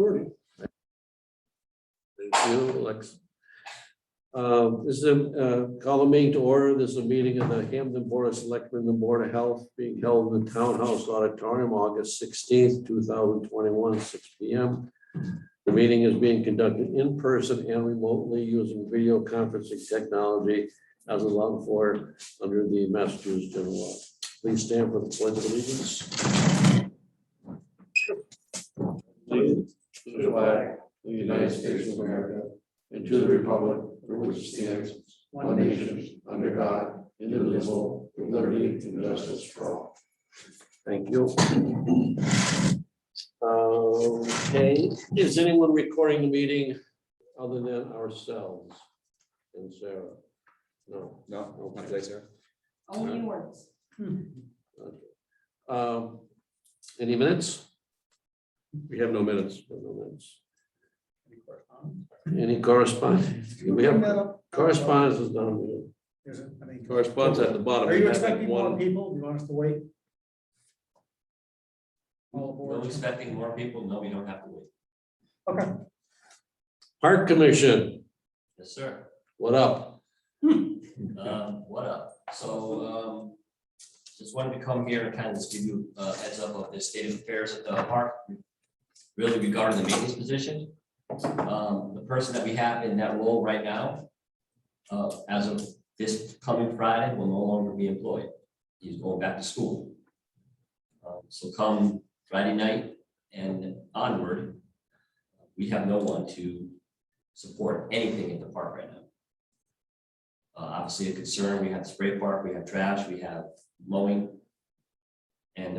recording. Thank you, Alex. This is call the meeting to order. This is a meeting of the Hampden Board of Selectmen and Board of Health being held in the Townhouse Auditorium, August 16th, 2021, 6 p.m. The meeting is being conducted in person and remotely using video conferencing technology as allowed for under the Massachusetts General Law. Please stand for the Pledge of Allegiance. Allegiance to the flag of the United States of America and to the republic for which it stands, one nation, under God, indivisible, with liberty and justice for all. Thank you. Okay, is anyone recording the meeting other than ourselves and Sarah? No. No, not today, sir. Only words. Okay. Any minutes? We have no minutes. Any correspondence? We have correspondence is down here. Is it? I mean, Correspondence at the bottom. are We you have like expecting more one. people? Do you want us to wait? All We're aboard? expecting more people. No, we don't have to wait. Okay. Park Commission, Yes, sir. what up? What up? So, just wanted to come here and kind of just give you a heads up of the state of affairs at the park. Really regarding the maintenance position. The person that we have in that role right now, as of this coming Friday, will no longer be employed. He's going back to school. So come Friday night and onward, we have no one to support anything at the park right now. Obviously a concern, we have spray park, we have trash, we have mowing. And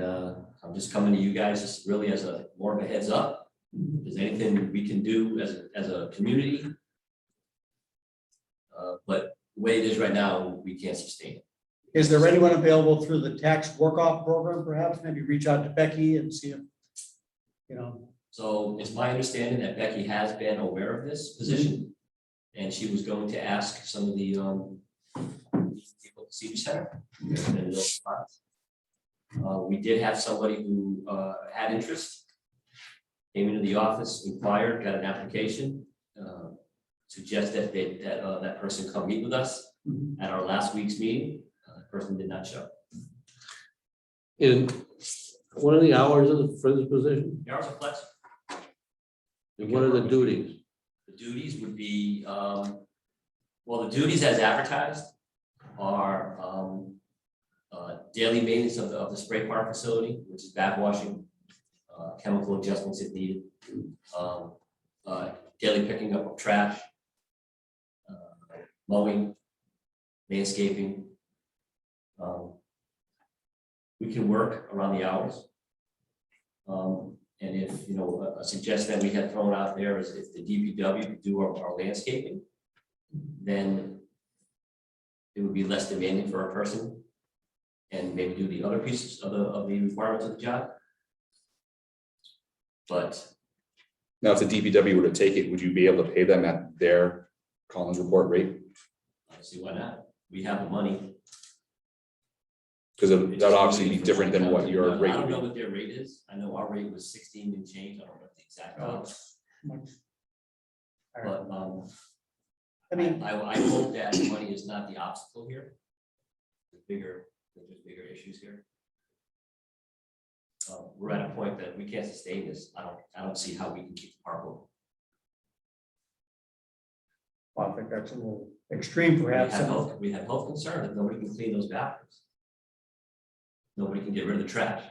I'm just coming to you guys just really as a more of a heads up. If there's anything we can do as a community. But the way it is right now, we can't sustain it. Is there anyone available through the tax work-off program, perhaps? Maybe reach out to Becky and see if, you know. So it's my understanding that Becky has been aware of this position. And she was going to ask some of the people at the senior center. And no response. We did have somebody who had interest. Came into the office, inquired, got an application. Suggest that that person come meet with us at our last week's meeting. The person did not show. In what are the hours for this position? The hours are flexible. And what are the duties? The duties would be, well, the duties as advertised are daily maintenance of the spray park facility, which is backwashing, chemical adjustments if needed, daily picking up of trash, mowing, landscaping. We can work around the hours. And if, you know, a suggestion that we had thrown out there is if the DPW could do our landscaping, then it would be less demanding for a person and maybe do the other pieces of the requirements of the job. But Now, if the DPW were to take it, would you be able to pay them at their Collins report rate? I see why not. We have the money. Because that would obviously be different than what your rate I don't would know be. what their rate is. I know our rate was 16 and change. I don't know the exact amount. But I mean, I hope that money is not the obstacle here. There's bigger issues here. We're at a point that we can't sustain this. I don't see how we can keep the park open. I think that's a little extreme, perhaps. We have health concerns that nobody can clean those bathrooms. Nobody can get rid of the trash.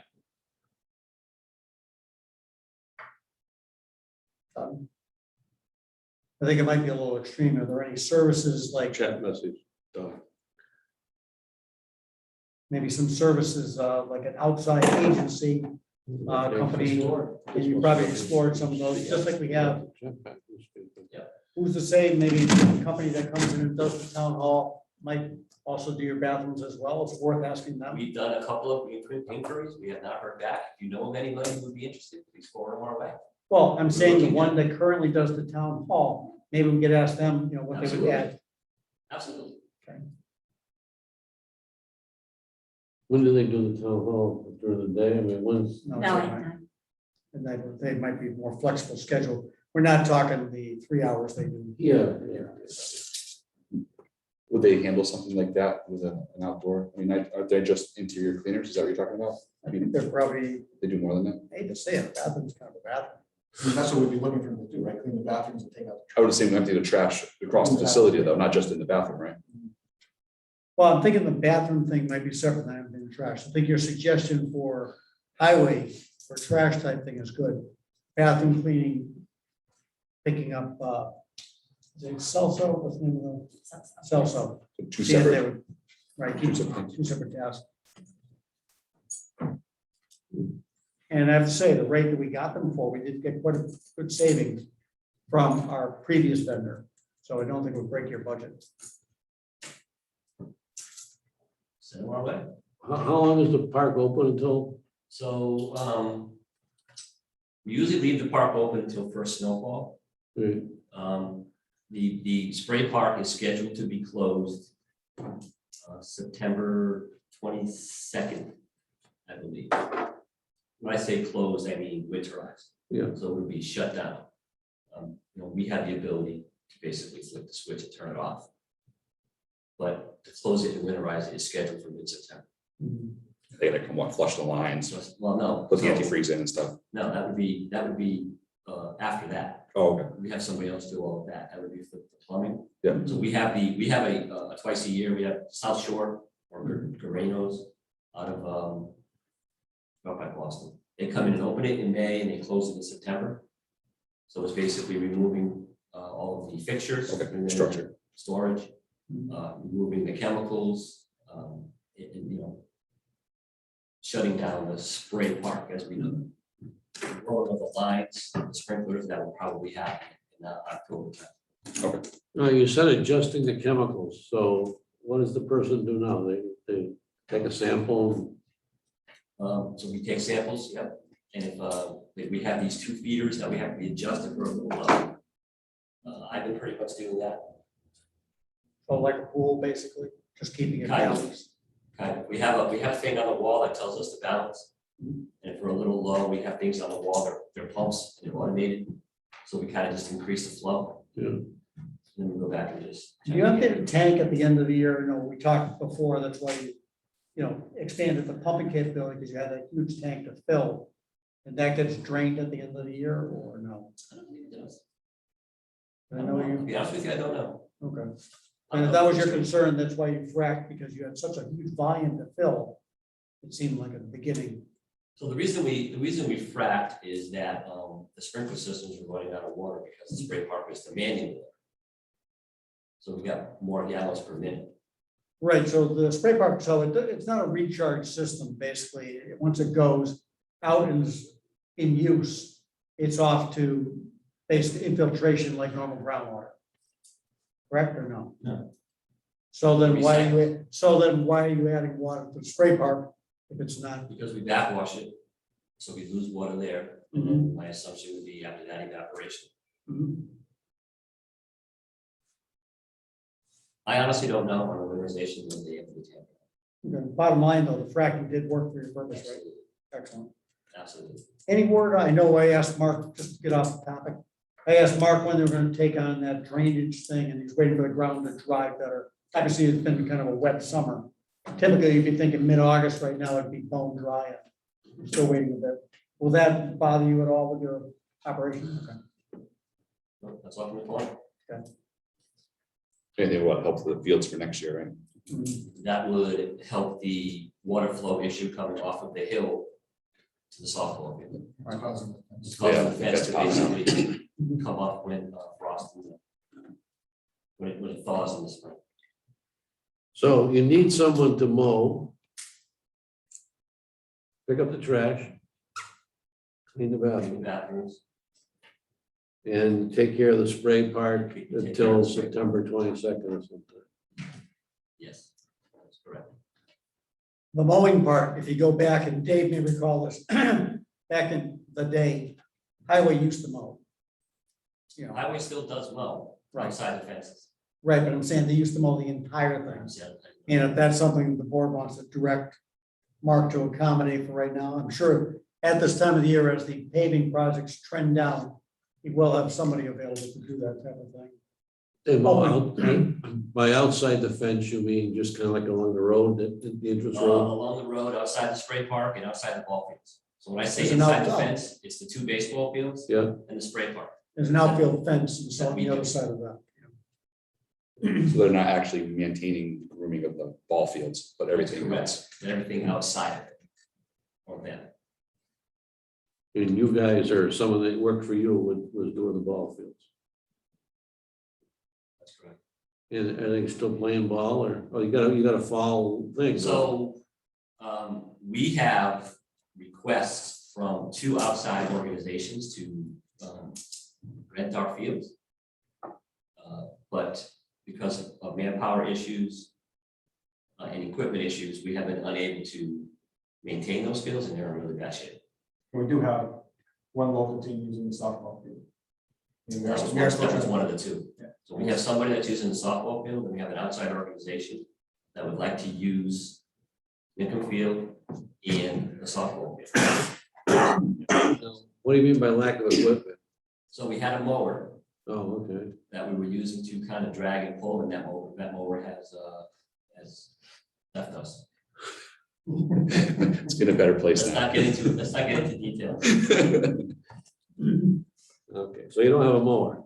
I think it might be a little extreme. Are there any services like Chat message. Done. maybe some services like an outside agency company? And you probably explored some of those, just like we have. Who's to say maybe the company that comes in and does the town hall might also do your bathrooms as well? It's worth asking them. We've done a couple of inquiries. We have not heard back. If you know of anybody who would be interested, please forward them our way. Well, I'm saying the one that currently does the town hall, maybe we could ask them, you know, what they would add. Absolutely. When do they do the town hall? During the day? I mean, when's? No, No, it's not. And they might be more flexible schedule. We're not talking the 3 hours they do. Yeah. Would they handle something like that with an outdoor? I mean, are they just interior cleaners? Is that what you're talking about? I think they're probably, They do more than that? I hate to say it, bathroom's kind of a bathroom. I mean, that's what we'd be looking for them to do, right? Clean the bathrooms and take out. I would assume empty the trash across the facility though, not just in the bathroom, right? Well, I'm thinking the bathroom thing might be separate than emptying the trash. I think your suggestion for highway or trash type thing is good. Bathroom cleaning, picking up, is it Celso? What's the name of the? Celso. So two See if they separate. would- Right, Two separate. two separate tasks. And I have to say, the rate that we got them for, we did get quite a good savings from our previous vendor. So I don't think we'll break your budget. Send them our way. How long is the park open until? So, we usually leave the park open until first snowfall. Right. The spray park is scheduled to be closed September 22nd, I believe. When I say closed, I mean winterized. Yeah. So it would be shut down. We have the ability to basically flip the switch and turn it off. But to close it and winterize it is scheduled for mid-September. They gotta come flush the lines, So, well, no. put the so- antifreeze in and stuff. No, that would be after that. Oh, okay. We have somebody else do all of that. That would be for the plumbing. Yeah. So we have a twice a year, we have South Shore or Guarenos out of up by Boston. They come in and open it in May and they close it in September. So it's basically removing all of the fixtures. Okay, and then structure. Storage, removing the chemicals, and shutting down the spray park as we know. Rolling of the lines, the sprinklers that will probably happen in October time. You said adjusting the chemicals, so what does the person do now? They take a sample? So we take samples, yep, and if we have these two feeders that we have to be adjusted for a little while. I've been pretty much doing that. So like a pool, basically, just keeping it Kind of. balanced. Kind of, we have a thing on the wall that tells us to balance. And if we're a little low, we have things on the wall, they're pumps and they're automated. So we kind of just increase the flow. Yeah. Then we go back and just. Do you update the tank at the end of the year? We talked before, that's why you expanded the pumping capability because you had a huge tank to fill. And that gets drained at the end of the year or no? I don't think it does. I know To be you, honest with you, I don't know. okay. And if that was your concern, that's why you fracked, because you had such a huge volume to fill. It seemed like at the beginning. So the reason we fracked is that the sprinkler systems were running out of water because the spray park was demanding water. So we got more gallons per minute. Right, so the spray park, so it's not a recharge system, basically. Once it goes out and is in use, it's off to basically infiltration like normal groundwater. Correct or no? No. So then why are you adding water to the spray park if it's not? Because we backwash it, so we lose water there. And then my assumption would be after that evaporation. Mhm. I honestly don't know on the winterization when they empty the tank. Okay, bottom line though, the fracking did work for your purpose, right? Absolutely, Excellent. absolutely. Any word, I know I asked Mark, just to get off the topic. I asked Mark when they were gonna take on that drainage thing and he's waiting for the ground to dry better. Obviously, it's been kind of a wet summer. Typically, you'd be thinking mid-August, right now it'd be bone dry. I'm still waiting a bit. Will that bother you at all with your operation? Okay. No, that's all from the point. And they will help the fields for next year, right? Mhm. That would help the water flow issue coming off of the hill to the softball field. It's causing- It's causing the Yeah, fence to that's basically come up when frost, when it thaws in the spring. So you need someone to mow, pick up the trash, clean the bathroom, Bathrooms. and take care of the spray park Take care of until the spray. September 22nd or something. Yes, that's correct. The mowing part, if you go back, and Dave may recall this, back in the day, highway used to mow. Highway still does mow Right. outside the fences. Right, but I'm saying they used to mow the entire thing. And if that's something the board wants to direct Mark to accommodate for right now, I'm sure at this time of the year, as the paving projects trend down, we will have somebody available to do that type of thing. And by outside the fence, you mean just kind of like along the road, the entrance road? Along the road, outside the spray park and outside the ball fields. So when I say There's an inside the outdoor. fence, it's the 2 baseball fields Yeah, and the spray park. There's an outfield fence and so on the other side of that. So they're not actually maintaining grooming of the ball fields, but everything Correct. else. And everything outside of it. Or them. and you guys or someone that worked for you was doing the ball fields. That's correct. And are they still playing ball or, oh, you got a fall thing? So, we have requests from 2 outside organizations to, rent our fields. But because of manpower issues, and equipment issues, we have been unable to maintain those fields and they're in really bad shape. We do have one local team using the softball field. And That was we are still that was trying one to- of the 2. Yeah. So we have somebody that's using the softball field and we have an outside organization that would like to use Lincoln Field and the softball field. What do you mean by lack of equipment? So we had a mower Oh, okay. that we were using to kind of drag and pull, and that mower has left us. It's in a better place Let's now. not get into details. Okay, so you don't have a mower?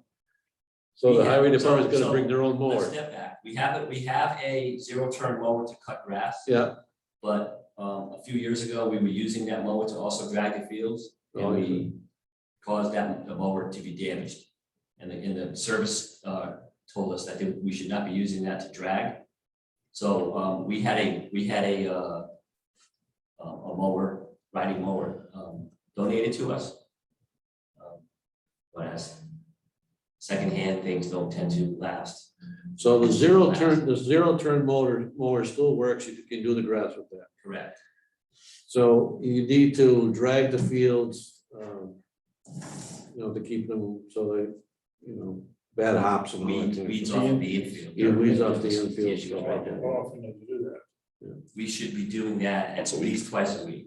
So the highway department's gonna So- bring their own Let's mower? step back. We have a 0-turn mower to cut grass, Yeah. but a few years ago, we were using that mower to also drag the fields. Oh, And I we caused the mower to be damaged. And the service told us that we should not be using that to drag. So we had a mower, riding mower, donated to us. But as secondhand things don't tend to last. So the zero turn mower still works, you can do the grass with that. Correct. So you need to drag the fields, to keep them so they, bad hops and all that. Weeds off of the infield. Yeah, weeds off the Some infield, issues stuff right like now. that. often do you do that? We should be doing that Once at a week. least twice a week.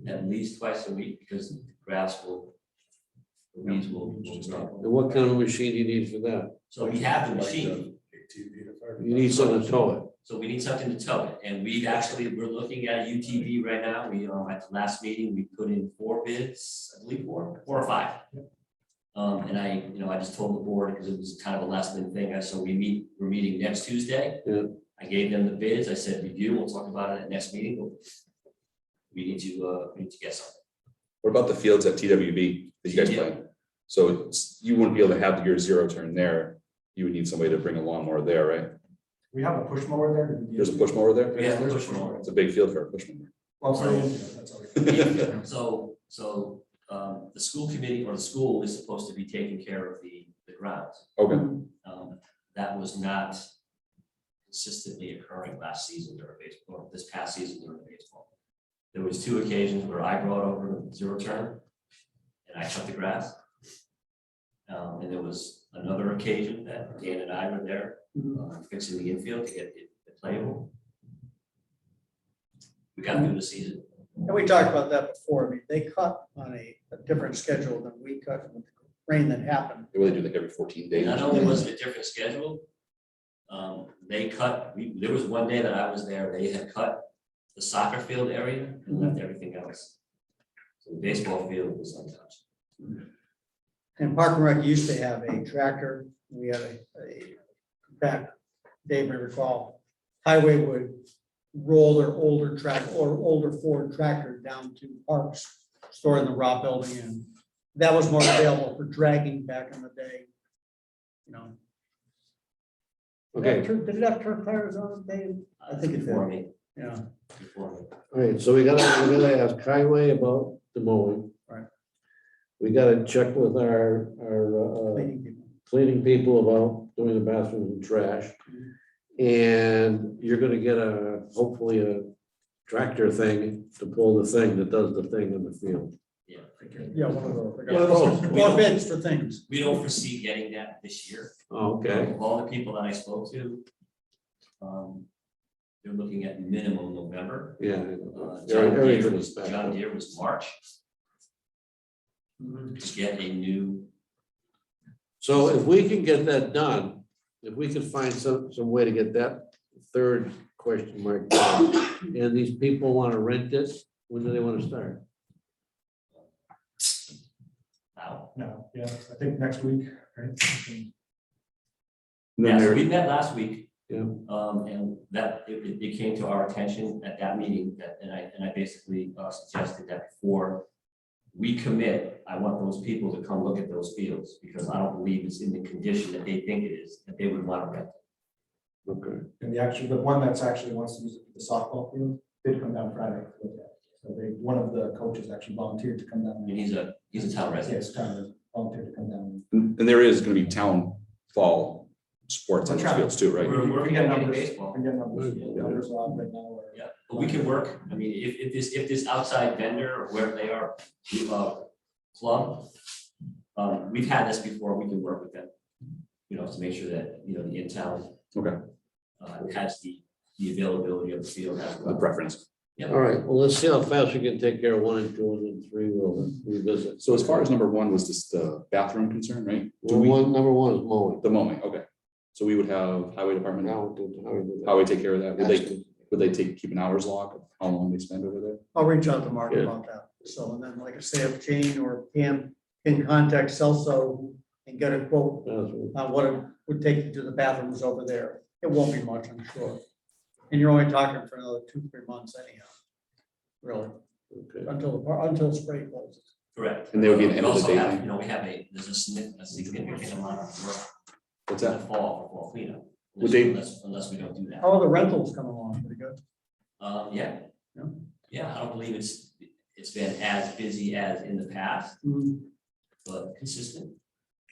At least twice a week, because the grass will, the weeds will stop. And what kind of machine do you need for that? So we have the machine, You need something to tow it. so we need something to tow it, and we're looking at a UTV right now. We, at the last meeting, we put in 4 bids, I believe 4 or 5. And I just told the board, because it was kind of a last minute thing, so we're meeting next Tuesday. Yeah. I gave them the bids, I said, review, we'll talk about it at next meeting. We need to get something. What about the fields at TWB that you guys Yeah. play? So you wouldn't be able to have your 0-turn there. You would need somebody to bring a lawnmower there, right? We have a push mower there. There's a push mower there? We have a there's push mower. It's a big field for a push mower. Well, so, that's all we- So, the school committee or the school is supposed to be taking care of the grounds. Okay, That was not consistently occurring last season during baseball, or this past season during baseball. There was 2 occasions where I brought over 0-turn and I cut the grass. And there was another occasion that Dan and I were there, fixing the infield to get it playable. We got through the season. And we talked about that before. I mean, they cut on a different schedule than we cut with the rain that happened. they really do like every 14 days. or Not something. only was it a different schedule, they cut, there was one day that I was there, they had cut the soccer field area and left everything else. So the baseball field was untouched. And Park and Rec used to have a tractor. We had a back, Dave may recall, Highway would roll their older tractor or older Ford tractor down to parks, store in the raw building, and that was more available for dragging back in the day. Okay, Did it have turf tires on it, Dave? I think it did. Before me, Yeah. before me. all right, so we gotta ask Highway about the mowing. Right. We gotta check with our Cleaning people. cleaning people about doing the bathrooms and trash. And you're gonna get hopefully a tractor thing to pull the thing that does the thing in the field. Yeah. Yeah, one of those. One of those. More bids for things. We don't foresee getting that this year. Oh, okay, Of all the people that I spoke to, they're looking at minimum November. Yeah. John back John up. Deere was March to get a new, So if we can get that done, if we can find some way to get that third question mark done, and these people want to rent this, when do they want to start? now. No, yeah, I think next week, right? Then Yeah, so there, we met last week. Yeah. And that, it came to our attention at that meeting that, and I basically suggested that before we commit, I want those people to come look at those fields, because I don't believe it's in the condition that they think it is, that they would want to rent. Okay. And the one that's actually wants to use it for the softball field did come down Friday to look at it. So one of the coaches actually volunteered to come down. I mean, he's a town resident. Yes, kind of volunteered to come down. and there is gonna be town fall sports on those fields too, right? We're working on getting baseball. We're getting numbers, Yeah. numbers on right now. Yeah, but we can work, I mean, if this outside vendor or wherever they are, club, we've had this before, we can work with them. You know, to make sure that, you know, the in-town. Okay. Has the availability of the field as The well. preference. All right, well, let's see how fast we can take care of 1 and 2, and then 3 we'll revisit. So as far as number one was just the bathroom concern, right? Do Well, we, number one is mowing. the mowing, okay. So we would have highway department, How we do that. highway take care of that. Would they keep an hours log of how long they spend over there? I'll reach out to Mark Yeah. about that. So, and then like I say, if Jane or Pam can contact Celso and get a quote on what it would take to do the bathrooms over there. It won't be much, I'm sure. And you're only talking for another 2-3 months anyhow. Really, Okay. until spring closes. Correct. And they would be an We end of the also day have, thing? you know, we have there's a significant amount of work What's in that? the fall, for fall cleanup. Would they- Unless we don't do that. How are the rentals coming along? Pretty good. Yeah. Yeah. Yeah, I don't believe it's been as busy as in the past, but consistent.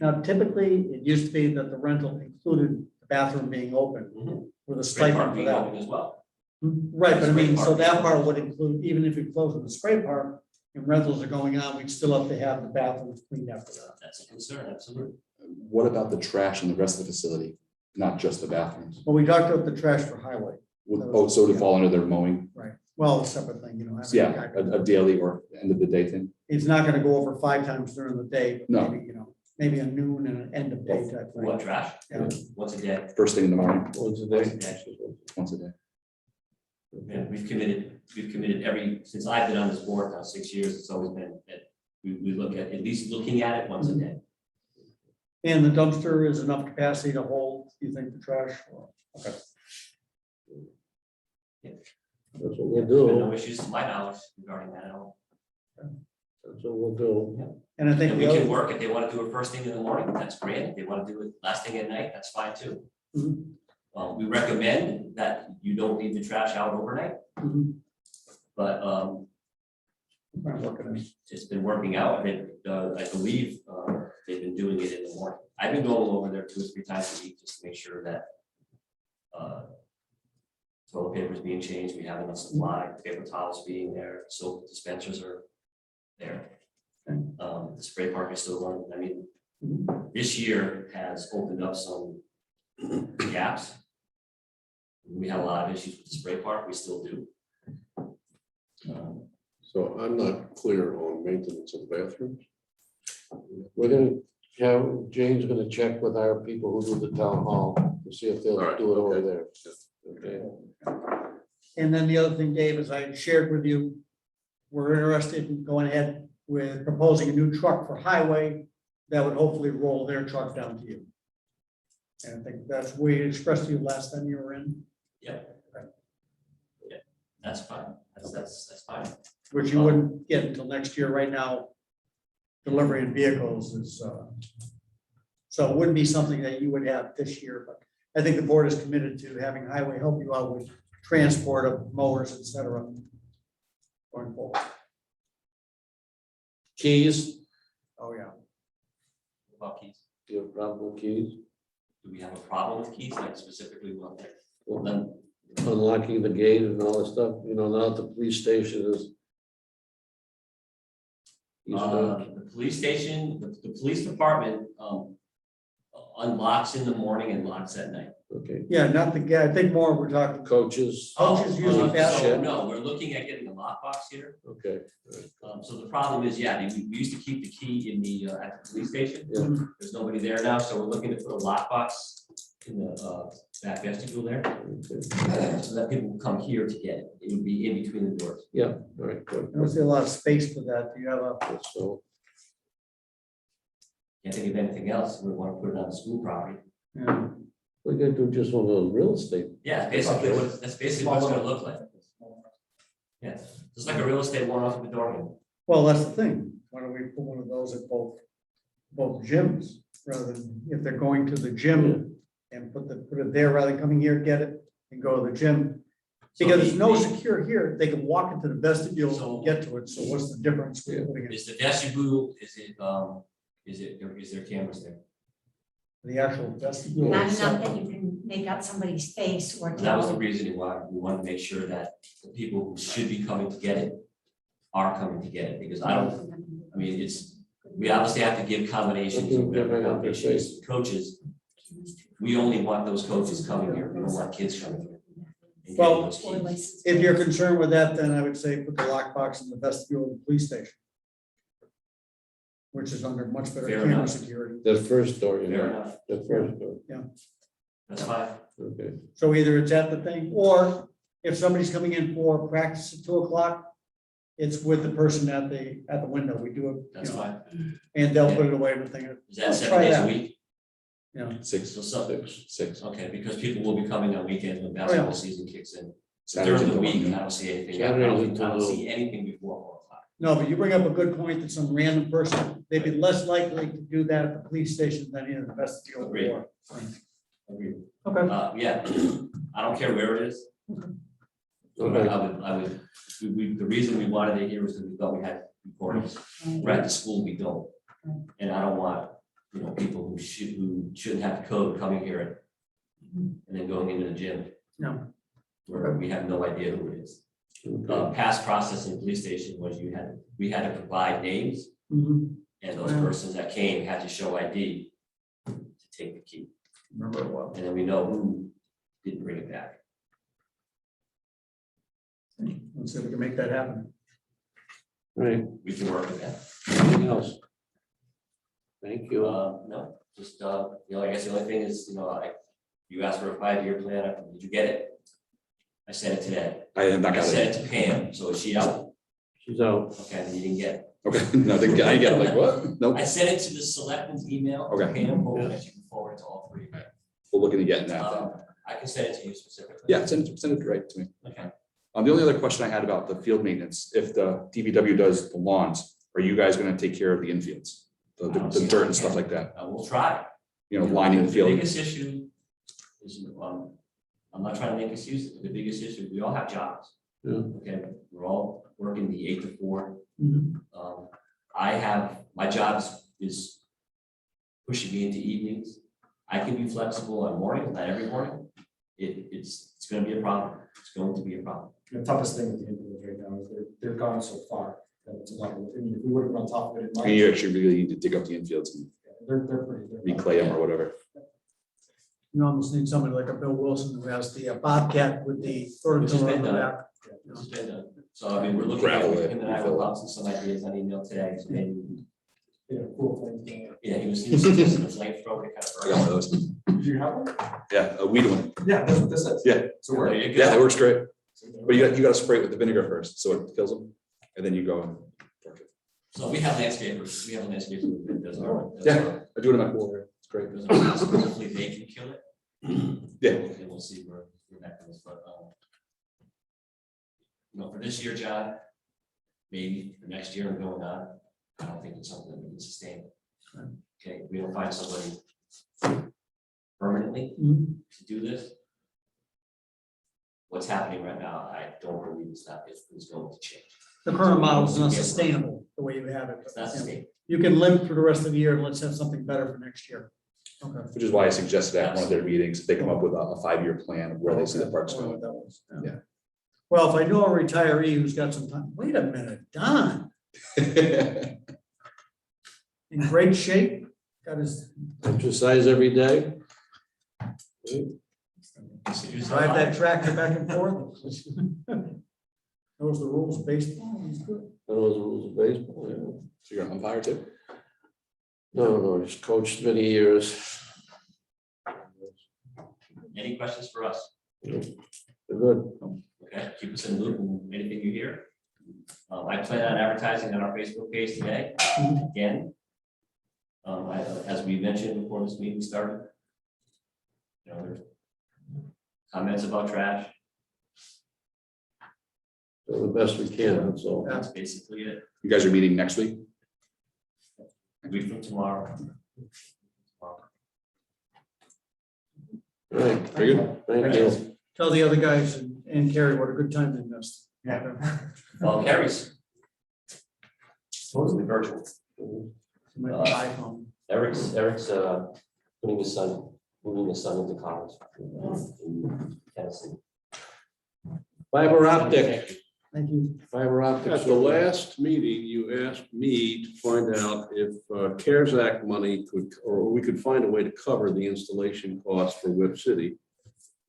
Now typically, it used to be that the rental included the bathroom being open with a Spray park stipend for being that. open as well. Right, but I mean, so Spray that park. part would include, even if you close the spray park and rentals are going on, we'd still have to have the bathrooms cleaned after that. That's a concern, absolutely. What about the trash in the rest of the facility, not just the bathrooms? Well, we talked about the trash for highway, So to fall under their mowing? right? Well, a separate thing, you know. having Yeah, guy- a daily or end of the day thing. It's not gonna go over 5 times during the day, but No. maybe, you know, maybe a noon and an end of day type What, thing. trash? Yeah. Once a day. First thing in the morning, Once a day. once a day. Yeah, we've committed since I've been on this board now 6 years, it's always been that we look at least looking at it once a day. And the dumpster is enough capacity to hold, you think, the trash? Okay. That's what we'll There's been no do. issues to my knowledge regarding that at all. That's what we'll do. And I think And we the can other, work, if they want to do it first thing in the morning, that's great. If they want to do it last thing at night, that's fine too. Mhm. We recommend that you don't leave the trash out overnight, Mhm. but I'm looking at it. it's been working out. And I believe they've been doing it in the morning. I've been going over there 2 or 3 times a week just to make sure that toilet paper is being changed, we have enough supply, paper towels being there, soap dispensers are there. Okay. The spray park is still running. I mean, Mhm. this year has opened up some gaps. We had a lot of issues with the spray park, we still do. So I'm not clear on maintenance of bathrooms. We're gonna have, Jane's gonna check with our people who do the town hall to see if they'll All right, do it over okay. there. Okay. And then the other thing, Dave, is I shared with you, we're interested in going ahead with proposing a new truck for highway that would hopefully roll their truck down to you. And I think that's what we expressed to you last time you were in, That's fine, that's fine. which you wouldn't get until next year. Right now, delivery of vehicles is, so it wouldn't be something that you would have this year, but I think the board is committed to having highway help you out with transport of mowers, et cetera, going forward. Keys, Oh, yeah. What about keys? do you have a problem with keys? Do we have a problem with keys, like specifically one there? Well, Then, unlocking the gate and all that stuff, you know, now that the police station is. the police station, the police department, unlocks in the morning and locks at night. Okay, Yeah, not the guy, I think more we're talking, coaches, Coaches usually pass- So, no, we're looking at getting a lockbox here. okay, So the problem is, yeah, we used to keep the key in the, at the police station. Yeah. There's nobody there now, so we're looking to put a lockbox in the, back vestibule there, okay, so that people will come here to get it. It would be in between the doors. yeah, all right, good. I don't see a lot of space for that. Do you have a, So, Can't think of anything else. We want to put it on the school property. yeah, we're gonna do just one of those real estate. Yeah, basically, that's basically what it's gonna look like. Yeah, just like a real estate one off of the door. well, that's the thing. Why don't we put one of those at both gyms, rather than if they're going to the gym and put it there rather than coming here, get it and go to the gym. Because there's no secure here. They can walk into the vestibule and get to it. So what's the difference? with putting it Is the vestibule, is there cameras there? in the actual vestibule? Not itself? enough that you can make out somebody's face or. That was the tell. reason why we wanted to make sure that the people who should be coming to get it are coming to get it, because I mean, we obviously have to give combinations of whatever combinations to coaches. We only want those coaches coming here. We don't want kids coming here. and getting Well, those keys. If you're concerned with that, then I would say put the lockbox in the vestibule of the police station, which is under much better Fair camera enough. security. The first door, you Fair know, enough, the first door, that's fine. okay. So either it's at the thing, or if somebody's coming in for practice at 2:00, it's with the person at the window. We do it, That's you know, fine. and they'll put it away with thing. Is that Let's 7 try days a that. week? Yeah, Six, So some, six. okay, because people will be coming on weekends when basketball season kicks in. Saturdays During the until week, noon. I don't see anything. Saturdays I don't until see anything before 4:00. no, but you bring up a good point that some random person, they'd be less likely to do that at the police station than in the vestibule. Agreed. or- Agreed. Okay. Yeah, I don't care where it is. But Okay. I would, the reason we wanted it here was because we thought we had recordings. We're at the school, we don't. And I don't want, people who shouldn't have code coming here and then going into the gym No, where we have no idea who it is. Past process in the police station was we had to provide names, Mhm. and those Wow. persons that came had to show ID to take the key. Remember it well. And then we know who didn't bring it back. Let's see if we can make that happen. Right, We can work with that. anything else? Thank you. No, just, I guess the only thing is, you asked for a 5-year plan. Did you get it? I sent it today. I have not I got sent it. it to Pam, so is she out? She's out. Okay, then you didn't get it. Okay, no, I didn't get it, like, what? Nope, I sent it to the selectmen's email. to Okay. Pam, hoping that she can forward it to all three. we're looking to get that then. I can send it to you specifically. Yeah, send it right to me. Okay. The only other question I had about the field maintenance, if the DPW does the lawns, are you guys gonna take care of the infields? The I don't see the how dirt we and stuff can. like that, We'll try. lining the field. biggest issue is, I'm not trying to make excuses. The biggest issue, we all have jobs. Yeah. Okay, we're all working the 8 to 4. Mhm. My job is pushing me into evenings. I can be flexible on mornings, not every morning. It's gonna be a problem. It's going to be a problem. The toughest thing with the infields right now is they're gone so far. That it's a lot. I mean, if we would have been on top of it in March, And you actually really need to dig up the infields and they're pretty. reclay them or whatever. You almost need somebody like a Bill Wilson who has the Bobcat with the furniture on the back. This has been done. So I mean, we're looking at, Gravel it, him and I refill will it. bounce some ideas on email today. So maybe, Yeah, cool thing. yeah, he was suggesting a flamethrower to kind I got one of those. Do you have one? Yeah, a weed one. Yeah, that's what this is. Yeah. So There we're. you Yeah, it go. works great. But you gotta spray it with the vinegar first, so it kills them, and then you go and torch it. So we have landscapers. We have a landscaper that does our. Yeah. I do it in my pool here. It's great. Hopefully they can kill it. Yeah. And we'll see where that goes, but, for this year, John, maybe for next year and going on, I don't think it's something that we can sustain. Okay, if we don't find somebody permanently Mhm. to do this. What's happening right now, I don't believe it's going to change. The current model is not sustainable the way you have it. It's not sustainable. You can live through the rest of the year and let's have something better for next year. Okay. Which is why I suggested at one of their meetings, they come up with a 5-year plan of where they see the parks I don't know going. what that was. Yeah. Well, if I know a retiree who's got some time, wait a minute, Don, in great shape, Got his, Exercise every day. drive that tractor back and forth. Knows the rules of baseball, he's good. Those rules of baseball, yeah. So you're an umpire too? No, just coached many years. Any questions for us? Good. Okay, keep us in the loop on anything you hear. I plan on advertising on our Facebook page today, again. As we mentioned before this meeting started. There's comments about trash, Do the best we can, that's all. that's basically it. You guys are meeting next week? A week from tomorrow. All right, Very good. thank you. Tell the other guys and Carrie what a good time they missed. Yeah. Well, Carrie's supposedly virtual. My iPhone. Eric's putting his son, moving his son into college in Tennessee. Fiber optic. Thank you. Fiber optics. At the last meeting, you asked me to find out if CARES Act money could, or we could find a way to cover the installation costs for Whip City.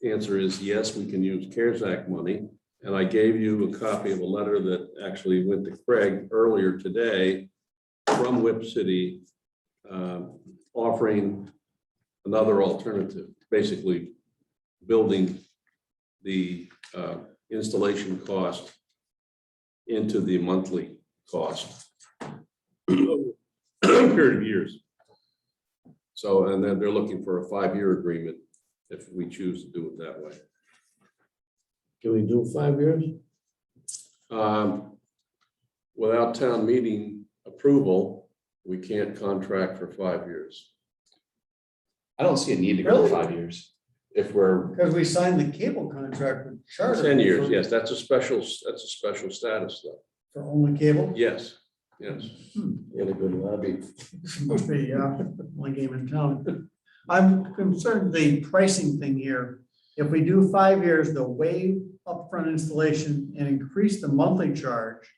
The answer is yes, we can use CARES Act money. And I gave you a copy of a letter that actually went to Craig earlier today from Whip City, offering another alternative, basically building the installation cost into the monthly cost period of years. So, and then they're looking for a 5-year agreement if we choose to do it that way. Can we do 5 years? Without town meeting approval, we can't contract for 5 years. I don't see a need to go Really? for 5 years. If we're, Because we signed the cable contract with Charter. 10 years, yes, that's a special status though. For only cable. Yes, yes. Get a good lobby. Must be, only game in town. I'm concerned the pricing thing here. If we do 5 years, they'll waive upfront installation and increase the monthly charge,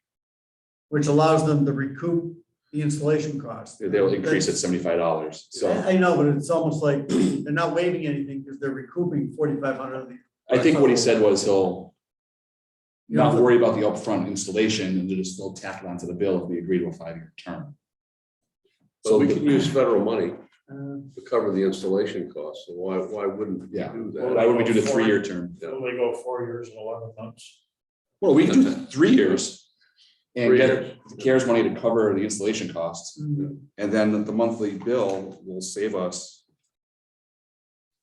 which allows them to recoup the installation cost. they'll increase it $75. So I know, but it's almost like they're not waiving anything because they're recouping 4,500 of the. I think what he said was he'll You know, not worry about the upfront installation and they'll tack it onto the bill if we agree to a 5-year term. So we can use federal money uh, to cover the installation costs. So why wouldn't we Yeah. do Why that? would we do the 3-year term? Will they go 4 years and 11 months? Well, we can do 3 years and 3 get years. the CARES money to cover the installation costs. mm, And then the monthly bill will save us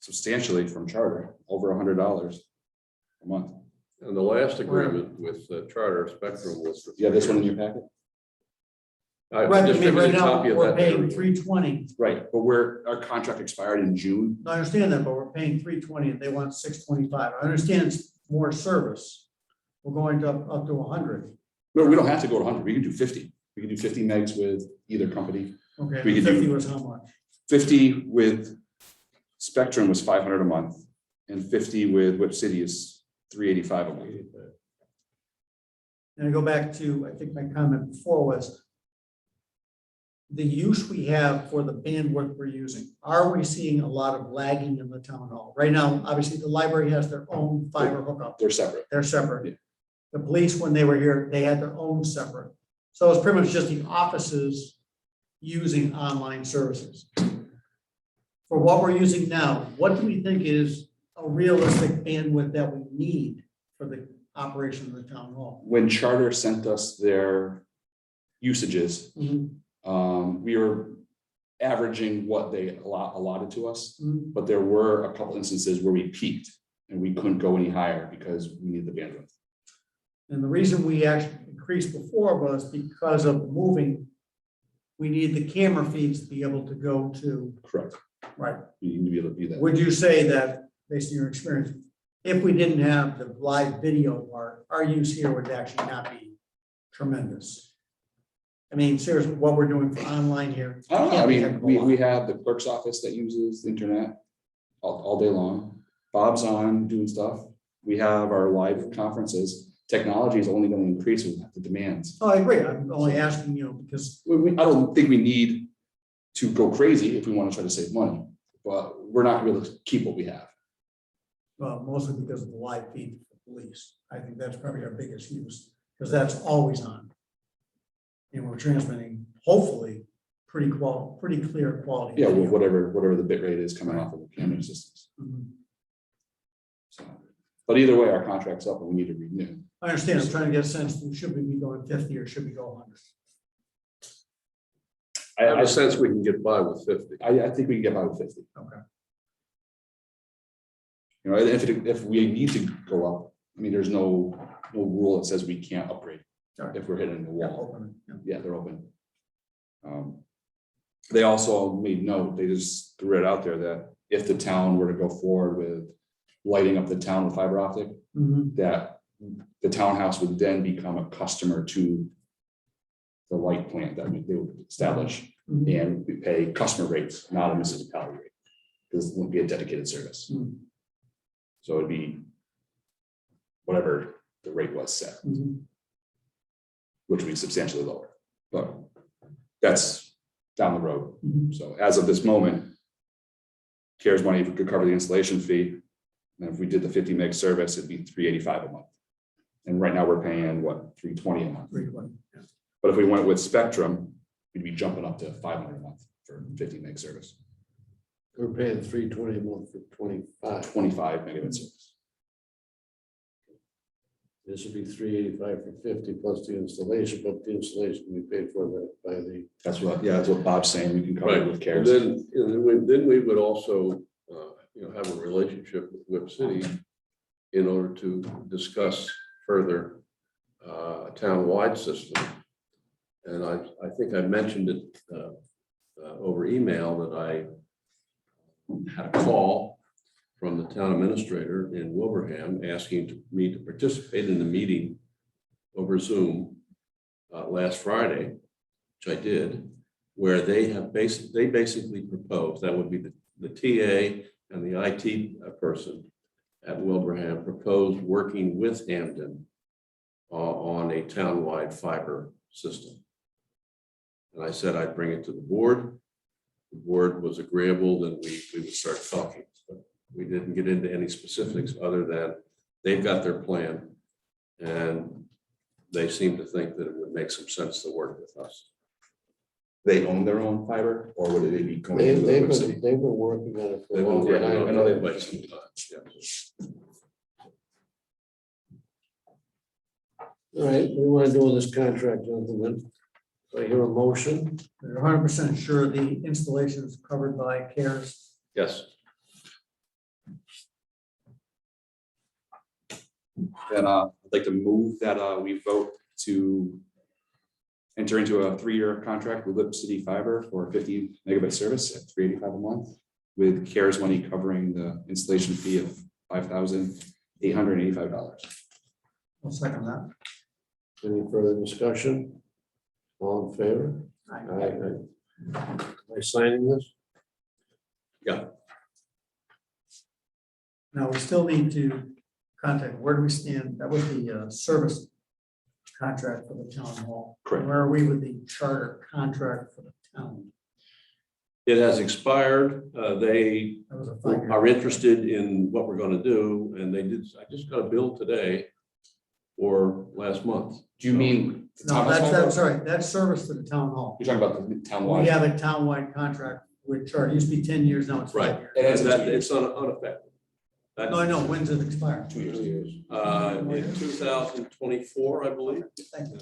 substantially from Charter, over $100 a month. And the last agreement with Charter Spectrum was. for You have this one in 3 your packet? years. Right, I just mean, gave you right a now, copy of we're that paying there. 320. Right, but our contract expired in June. I understand that, but we're paying 320 and they want 625. I understand it's more service. We're going to up to 100. No, we don't have to go to 100. We can do 50. We can do 50 megs with either company. Okay, We could do- 50 was how much? 50 with Spectrum was 500 a month, and 50 with Whip City is 385 a month. And I go back to, I think my comment before was the use we have for the bandwidth we're using. Are we seeing a lot of lagging in the town hall? Right now, obviously, the library has their own fiber hookup. They're separate. They're Yeah. separate. The police, when they were here, they had their own separate. So it's pretty much just the offices using online services. For what we're using now, what do we think is a realistic bandwidth that we need for the operation of the town hall? When Charter sent us their usages, we were averaging what they allotted to us, but there were a couple instances where we peaked and we couldn't go any higher because we needed the bandwidth. And the reason we actually increased before was because of moving. We need the camera feeds to be able to go to, Correct. right? You need to be able to do that. Would you say that, based on your experience, if we didn't have the live video part, our use here would actually not be tremendous? I mean, seriously, what we're doing for online here. I don't know. I can't be mean, heck of a we lot. have the clerk's office that uses the internet all day long. Bob's on doing stuff. We have our live conferences. Technology is only going to increase with the demands. Oh, I agree. I'm only asking, because I don't think we need to go crazy if we want to try to save money, but we're not gonna be able to keep what we have. Well, mostly because of the live feed for police. I think that's probably our biggest use, because that's always on. And we're transmitting, hopefully, pretty clear quality. Yeah, video. whatever the bit rate is coming off of the camera systems. Mhm. So, but either way, our contract's up and we need to renew. I understand, I'm trying to get a sense, should we be going 50 or should we go 100? I have a sense we can get by with 50. I think we can get by with 50. Okay. You know, if we need to go up, I mean, there's no rule that says we can't upgrade Alright. if we're hitting the Yeah, wall. open it, yeah. Yeah, they're open. They also made note, they just threw it out there that if the town were to go forward with lighting up the town with fiber optic, Mhm. that the townhouse would then become a customer to the light plant that they would establish, Mhm. and we pay customer rates, not a municipality rate, because it wouldn't be a dedicated service. Mhm. So it'd be whatever the rate was set, Mhm. which would be substantially lower, but that's down the road. Mhm. So as of this moment, CARES money could cover the installation fee. And if we did the 50 meg service, it'd be $385 a month. And right now we're paying what, $320 a month. 320, yeah. But if we went with Spectrum, we'd be jumping up to $500 a month for 50 meg service, We're paying $320 a month for 25. 25 megabit service. This would be $385 for 50 plus the installation, but the installation we paid for by the. That's what Bob's saying. We can cover it Right, with and CARES. then we would also, have a relationship with Whip City in order to discuss further a town-wide system. And I think I mentioned it over email that I had a call from the town administrator in Wilbraham asking me to participate in the meeting over Zoom last Friday, which I did, where they basically proposed, that would be the TA and the IT person at Wilbraham proposed working with Hampden on a townwide fiber system. And I said I'd bring it to the board. The board was agreeable, then we would start talking. But we didn't get into any specifics other than they've got their plan. And they seem to think that it would make some sense to work with us. They own their own fiber, or would they be going? They've to the Whip City? been working on it for a They've long been time. working on it. I know they've waited some time, yeah. All right, what do you want to do with this contract, gentlemen? Do I hear a motion? We're 100% sure the installation is covered by CARES. Yes. Then I'd like to move that we vote to enter into a 3-year contract with Whip City Fiber for 50 megabit service at $385 a month, with CARES money covering the installation fee of $5,885. I'll second that. Any further discussion? All in favor? Aye. Am I signing this? Now, we still need to contact, where do we stand? That was the service contract for the town hall. Correct. Where are we with the charter contract for the town? It has expired. They That was a 5-year. are interested in what we're going to do, and I just got a bill today or last month. Do you mean? the No, townhouse that's fiber? sorry, that's service to the town hall. You're talking about the We townwide? have a townwide contract with charter. It used to be 10 years, now it's 5 Right. years. It ends in 2 That years. it's unaffected. That- No, I know, when's it expire? 2 years. In 2024, I believe. Thank you.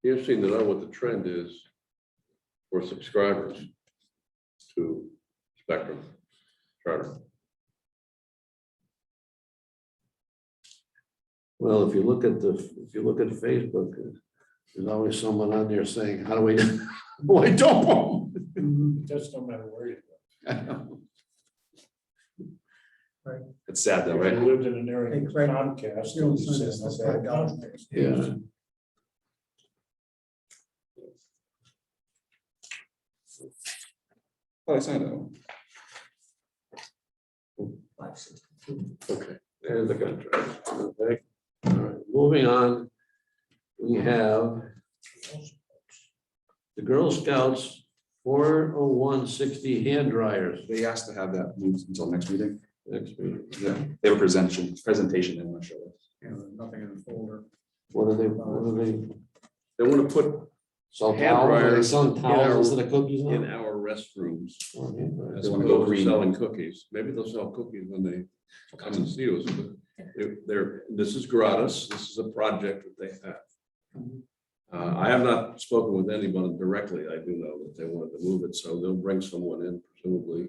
Interesting to know what the trend is for subscribers to Spectrum Charter. Well, if you look at Facebook, there's always someone on there saying, how do we, why don't? Just no matter where you go. It's sad though, If right? you lived in an area Hey, with Craig, Comcast. you don't you'd sign say this, that's no bad $5. contract. Yeah. Oh, I signed that one. Okay, and the contract, okay. All right, moving on, we have the Girl Scouts 40160 hand dryers. They asked to have that moved until next meeting. Next meeting. Yeah, they have a presentation in my show. Yeah, nothing in the folder. What do they, They want to put sell Hand towels? Are they dryers selling in our- towels instead of cookies in now? our restrooms. Oh, hand dryers. As wanna go opposed to green. selling cookies. Maybe they'll sell cookies when they come and see us. But this is gratis. This is a project that they have. I have not spoken with anyone directly. I do know that they wanted to move it, so they'll bring someone in presumably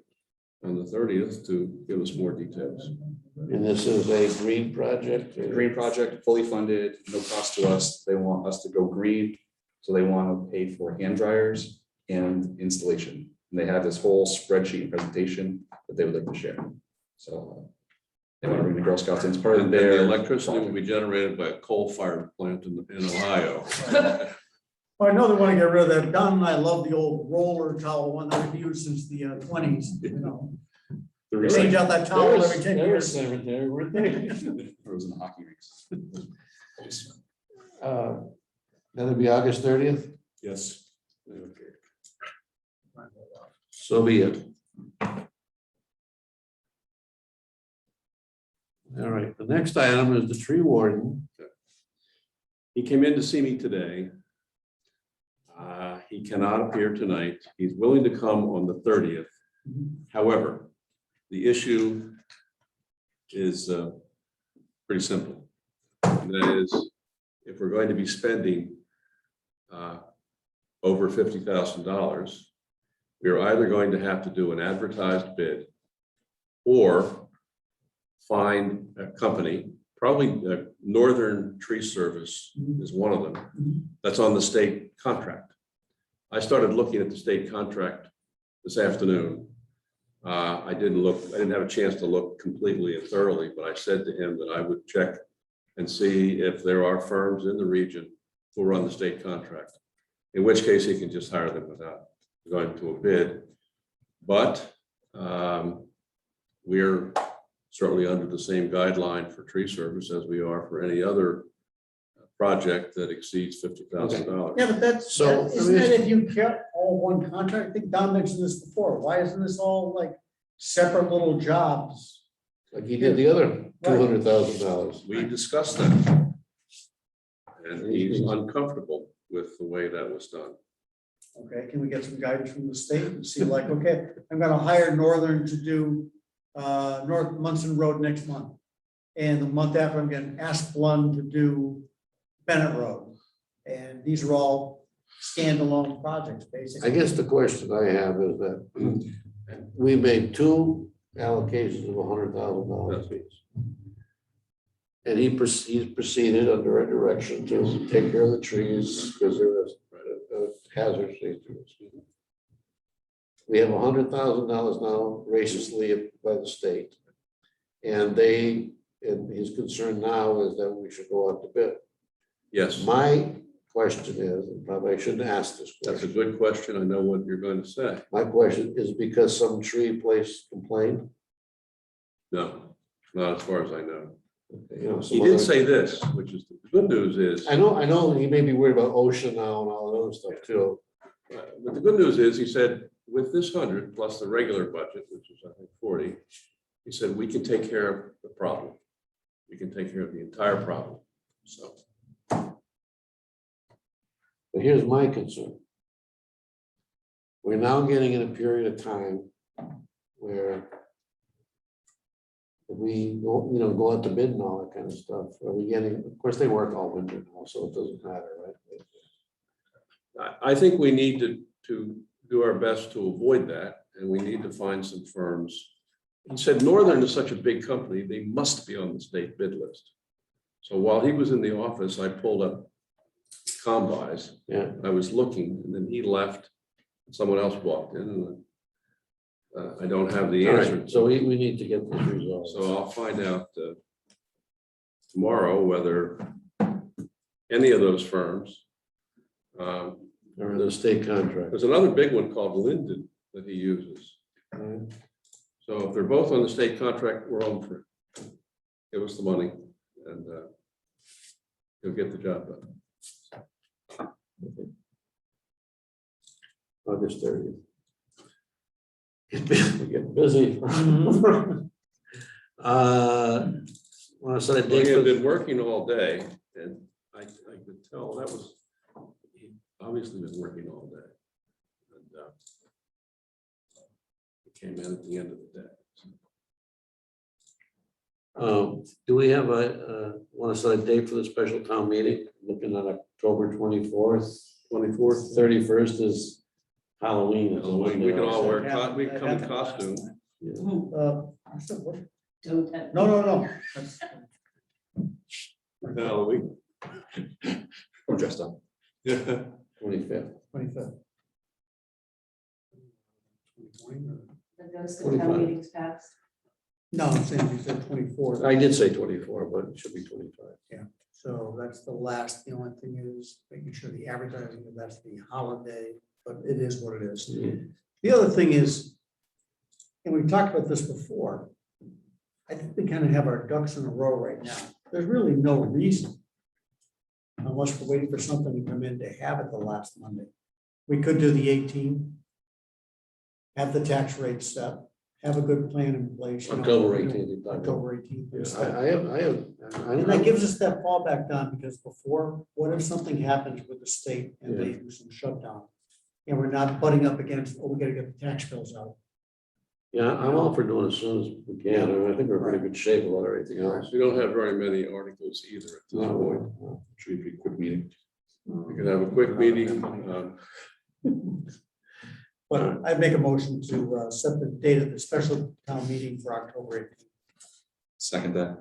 on the 30th to give us more details. And this is a green project? Green project, fully funded, no cost to us. They want us to go green. So they want to pay for hand dryers and installation. And they have this whole spreadsheet and presentation that they would like to share. So they want to bring the Girl Scouts in. It's part of And their the electricity will be generated by a coal-fired plant in Ohio. Oh, I know they want to get rid of that. Don and I love the old roller towel one that we've used since the 20s, you know. the They change recycling. out that towel every 10 years. Cemetery, weren't they? Frozen hockey rinks. That'll be August 30th? Yes. Okay. So be it. All right, the next item is the tree warden. He came in to see me today. He cannot appear tonight. He's willing to come on the 30th. However, the issue is pretty simple. And that is, if we're going to be spending over $50,000, we are either going to have to do an advertised bid or find a company, probably the Northern Tree Service is one of them, that's on the state contract. I started looking at the state contract this afternoon. I didn't have a chance to look completely and thoroughly, but I said to him that I would check and see if there are firms in the region who run the state contract, in which case he can just hire them without going to a bid. But we're certainly under the same guideline for tree service as we are for any other project that exceeds $50,000. Yeah, but that's, So, isn't it if you kept all one contract? I think Don mentioned this before. Why isn't this all like separate little jobs? Like he did the other $200,000. We discussed that. And he's uncomfortable with the way that was done. Okay, can we get some guidance from the state and see like, okay, I'm gonna hire Northern to do North Munson Road next month. And the month after, I'm gonna ask Lund to do Bennett Road. And these are all standalone projects, basically. I guess the question I have is that we made two allocations of $100,000 apiece. And he's proceeded under a direction to take care of the trees because there was a hazard safety. We have $100,000 now graciously by the state. And his concern now is that we should go out to bid. Yes, My question is, and probably I shouldn't ask this that's a question. good question. I know what you're going to say. My question is because some tree place complained. No, not as far as I know. You know, some He did other- say this, which is the good news is, I know he may be worried about OSHA now and all that other stuff too. but the good news is, he said, with this 100 plus the regular budget, which is I think 40, he said, we can take care of the problem. We can take care of the entire problem. So, But here's my concern. We're now getting in a period of time where if we go out to bid and all that kind of stuff, are we getting, of course, they work all winter now, so it doesn't matter, right? I think we need to do our best to avoid that, and we need to find some firms. He said Northern is such a big company, they must be on the state bid list. So while he was in the office, I pulled up combis. Yeah. I was looking, and then he left. Someone else walked in, and I don't have the All answer. right, so we need to get this resolved. So I'll find out tomorrow whether any of those firms or the state contract. There's another big one called Linden that he uses. So if they're both on the state contract, we're home free. Give us the money and he'll get the job done. August 30th. We get busy. Want to set a Well, date he for had been working all day and I could tell that was, he obviously been working all day. And he came in at the end of the day. do we have want to set a date for the special town meeting? Looking at October 24th, 31st is Halloween. It's a We can all wear, Yeah, we that come in happened costume. I said, what? Don't tempt No, no, no. That's- Halloween. I'm dressed up. Yeah. 25th. 25th. those the 25. town meetings passed. No, I'm saying you said 24th. I did say 24, but it should be 25. So that's the last, the only thing is making sure the advertising, of that's the holiday, but it is what it is. The other thing is, and we've talked about this before, I think we kind of have our ducks in a row right now. There's really no reason, unless we're waiting for something to come in, to have it the last Monday. We could do the 18th, have the tax rate set, have a good plan in place. you know, October you know, 18th. you're talking about. October 18th. Yeah, I And that gives us that fallback down, because before, what if something happens with the state and they do some shutdown? And we're not butting up against, oh, we gotta get the tax bills out. Yeah, I'm all for doing it as soon as we can. I think we're in pretty good shape about everything else. We don't have very many articles either at this point. No. Should be a quick meeting. We can have a quick meeting. But I'd make a motion to set the date of the special town meeting for October 18th. Second that.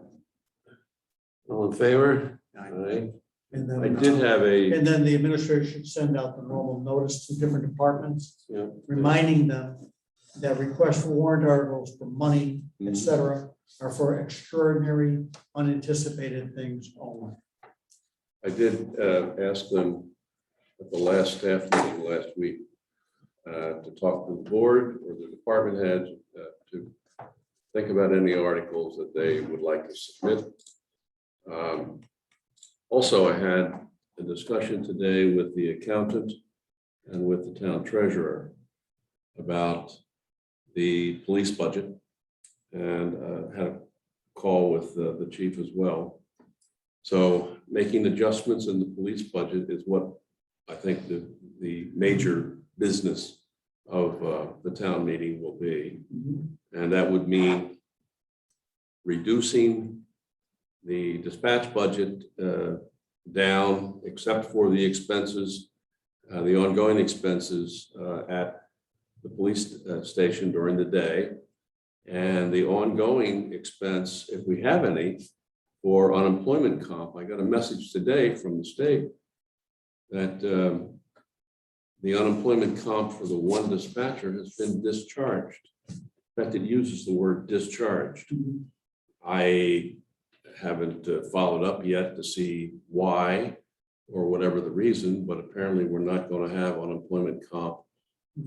All in favor? Aye. And I then, did have a, and then the administrator should send out the normal notice to different departments, Yeah. reminding them that requests for warrant articles for money, et cetera, are for extraordinary, unanticipated things only. I did ask them at the last staff meeting last week to talk to the board or the department heads to think about any articles that they would like to submit. Also, I had a discussion today with the accountant and with the town treasurer about the police budget, and had a call with the chief as well. So making adjustments in the police budget is what I think the major business of the town meeting will be. And that would mean reducing the dispatch budget down, except for the expenses, the ongoing expenses at the police station during the day, and the ongoing expense, if we have any, for unemployment comp. I got a message today from the state that the unemployment comp for the one dispatcher has been discharged. In fact, it uses the word discharged. I haven't followed up yet to see why or whatever the reason, but apparently we're not going to have unemployment comp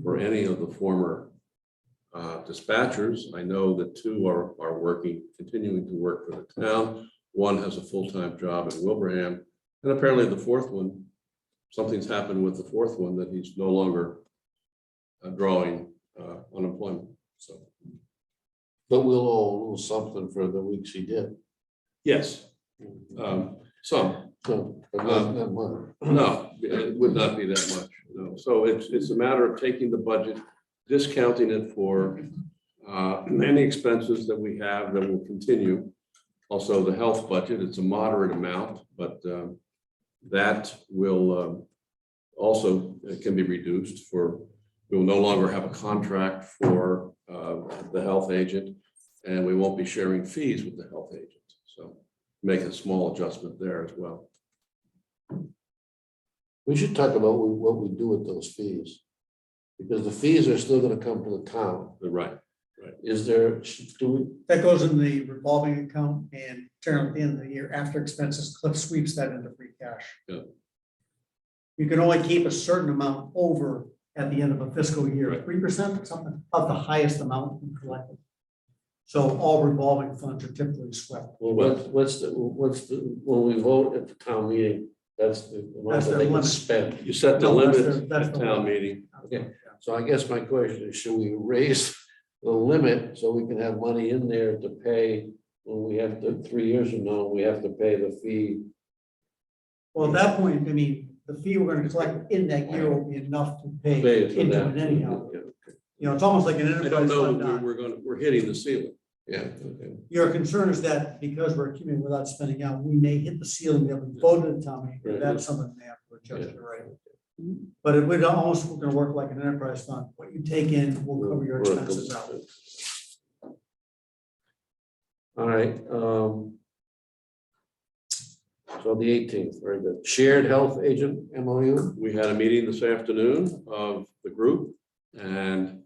for any of the former dispatchers. I know that two are working, continuing to work for the town. One has a full-time job in Wilbraham, and apparently the fourth one, something's happened with the fourth one that he's no longer drawing unemployment. So But we'll owe a little something for the weeks he did. yes, some. So, but not much. No, it would not be that much, no. So it's a matter of taking the budget, discounting it for any expenses that we have that will continue. Also, the health budget, it's a moderate amount, but that will also can be reduced for, we will no longer have a contract for the health agent, and we won't be sharing fees with the health agent. So make a small adjustment there as well. We should talk about what we do with those fees. Because the fees are still gonna come to the town. Right. Is there, do we, That goes in the revolving account, and generally at the end of the year, after expenses, Cliff sweeps that into free cash. you can only keep a certain amount over at the end of a fiscal year, 3% or something, of the highest amount you collected. So all revolving funds are typically swept. Well, what's the, when we vote at the town meeting, that's the amount That's that their they can limit. spend. You set the No, that's limit that's at the town limit. meeting. Okay. So I guess my question is, should we raise the limit so we can have money in there to pay when we have to, 3 years from now, we have to pay the fee? Well, at that point, I mean, the fee we're gonna collect in that year will be enough to pay Pay it for into that. it anyhow. Yeah, You know, it's almost like an I don't enterprise know fund. that we're hitting the ceiling. yeah, okay. Your concern is that because we're accumulating without spending out, we may hit the ceiling that we voted at town meeting, Right. that's something they have to adjust to, right? But it would almost, we're gonna work like an enterprise fund, what you take in will cover your expenses out. All right. So the 18th, very good. Shared health agent MOU. We had a meeting this afternoon of the group, and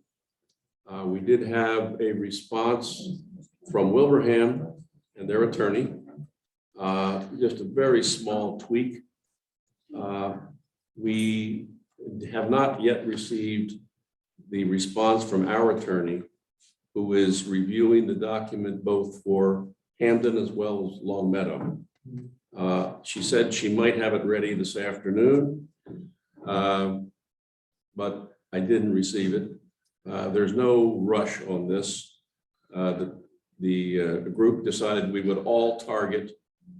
we did have a response from Wilbraham and their attorney. Just a very small tweak. We have not yet received the response from our attorney, who is reviewing the document both for Hampden as well as Long Meadow. She said she might have it ready this afternoon, but I didn't receive it. There's no rush on this. The group decided we would all target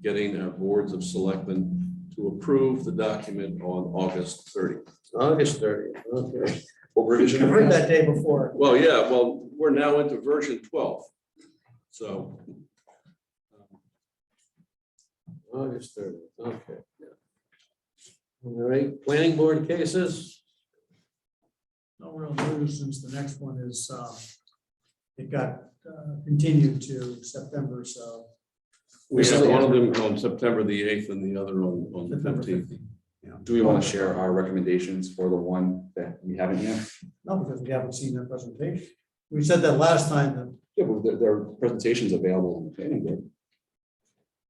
getting our boards of selectmen to approve the document on August 30th. August 30th, okay. What revision? I heard that day before. Well, yeah, well, we're now into version 12. So August 30th, okay. All right, planning board cases. No real news since the next one is, it got continued to September, so. we have one of them on September the 8th and the other on the September 15th. Do we want to share our recommendations for the one that we haven't yet? No, because we haven't seen their presentation. We said that last time, that Yeah, but there are presentations available on the planning board.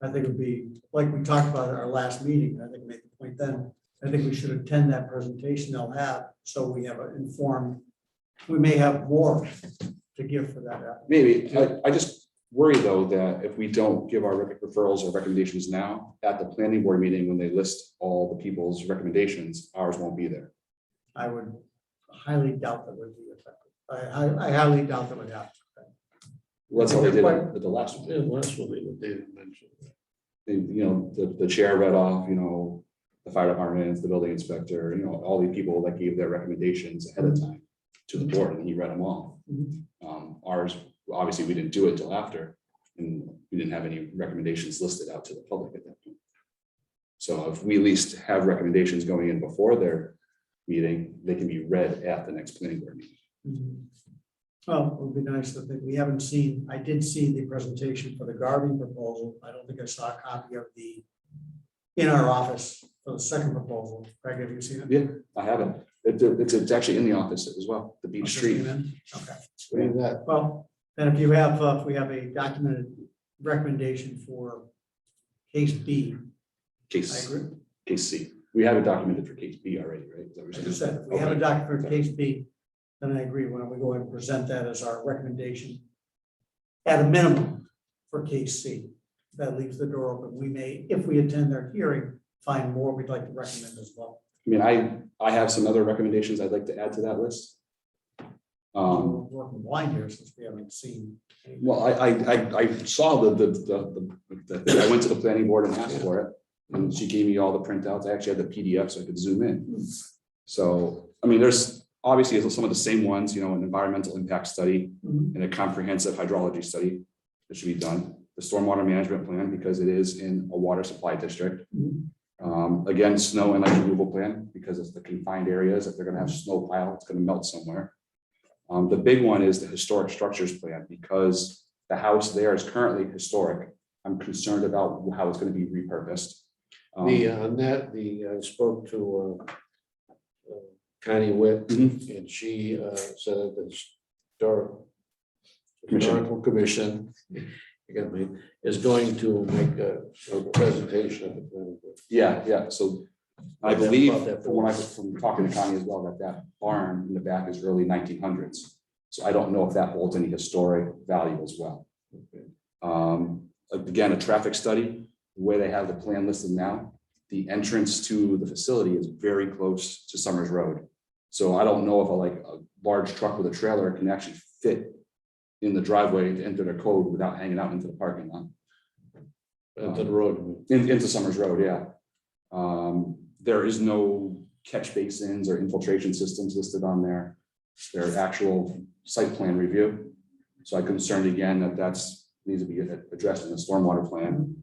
I think it'd be, like we talked about at our last meeting, I think made the point then, I think we should attend that presentation they'll have, so we have an informed, we may have more to give for that. Maybe, I just worry though that if we don't give our referrals or recommendations now, at the planning board meeting, when they list all the people's recommendations, ours won't be there. I would highly doubt that would be effective. I highly doubt that would happen. Well, that's how they did it at the last one. Yeah, last one they didn't mention. The chair read off, the fire department, the building inspector, all the people that gave their recommendations ahead of time to the board, and he read them all. Ours, obviously, we didn't do it till after, and we didn't have any recommendations listed out to the public at that point. So if we at least have recommendations going in before their meeting, they can be read at the next planning board meeting. Well, it would be nice to think, we haven't seen, I did see the presentation for the Garvey proposal. I don't think I saw a copy of in our office for the second proposal. Craig, have you seen it? Yeah, I haven't. It's actually in the office as well, the Beach Street. Okay. Read that. Well, then if you have, if we have a documented recommendation for case B, I Case, agree. case C. We have it documented for case B already, right? Is that what I you're just saying? said, if we have a Okay. document for case B, then I agree. Why don't we go ahead and present that as our recommendation at a minimum for case C? That leaves the door open. We may, if we attend their hearing, find more we'd like to recommend as well. I mean, I have some other recommendations I'd like to add to that list. We're working blind here since we haven't seen. any- Well, I saw the thing. I went to the planning board and asked for it, and she gave me all the printouts. I actually had the PDF so I could zoom in. So, I mean, there's obviously some of the same ones, an environmental impact study Mhm. and a comprehensive hydrology study that should be done. The stormwater management plan, because it is in a water supply district. Mhm. Again, snow and ice removal plan, because it's the confined areas. If they're gonna have snow pile, it's gonna melt somewhere. The big one is the historic structures plan, because the house there is currently historic. I'm concerned about how it's gonna be repurposed. On that, I spoke to Connie Witt, Mhm. and she said that the historical commission, you got me, is going to make a presentation of the planning board. Yeah, so I About believe, that from talking to Connie as well, that barn in the back is early 1900s. So I don't know if that holds any historic value as well. Again, a traffic study, the way they have the plan listed now, the entrance to the facility is very close to Summers Road. So I don't know if a large truck with a trailer can actually fit in the driveway to enter the code without hanging out into the parking lot. Into the road. Into Summers Road, yeah. There is no catch basins or infiltration systems listed on there. Their actual site plan review. So I'm concerned again that needs to be addressed in the stormwater plan.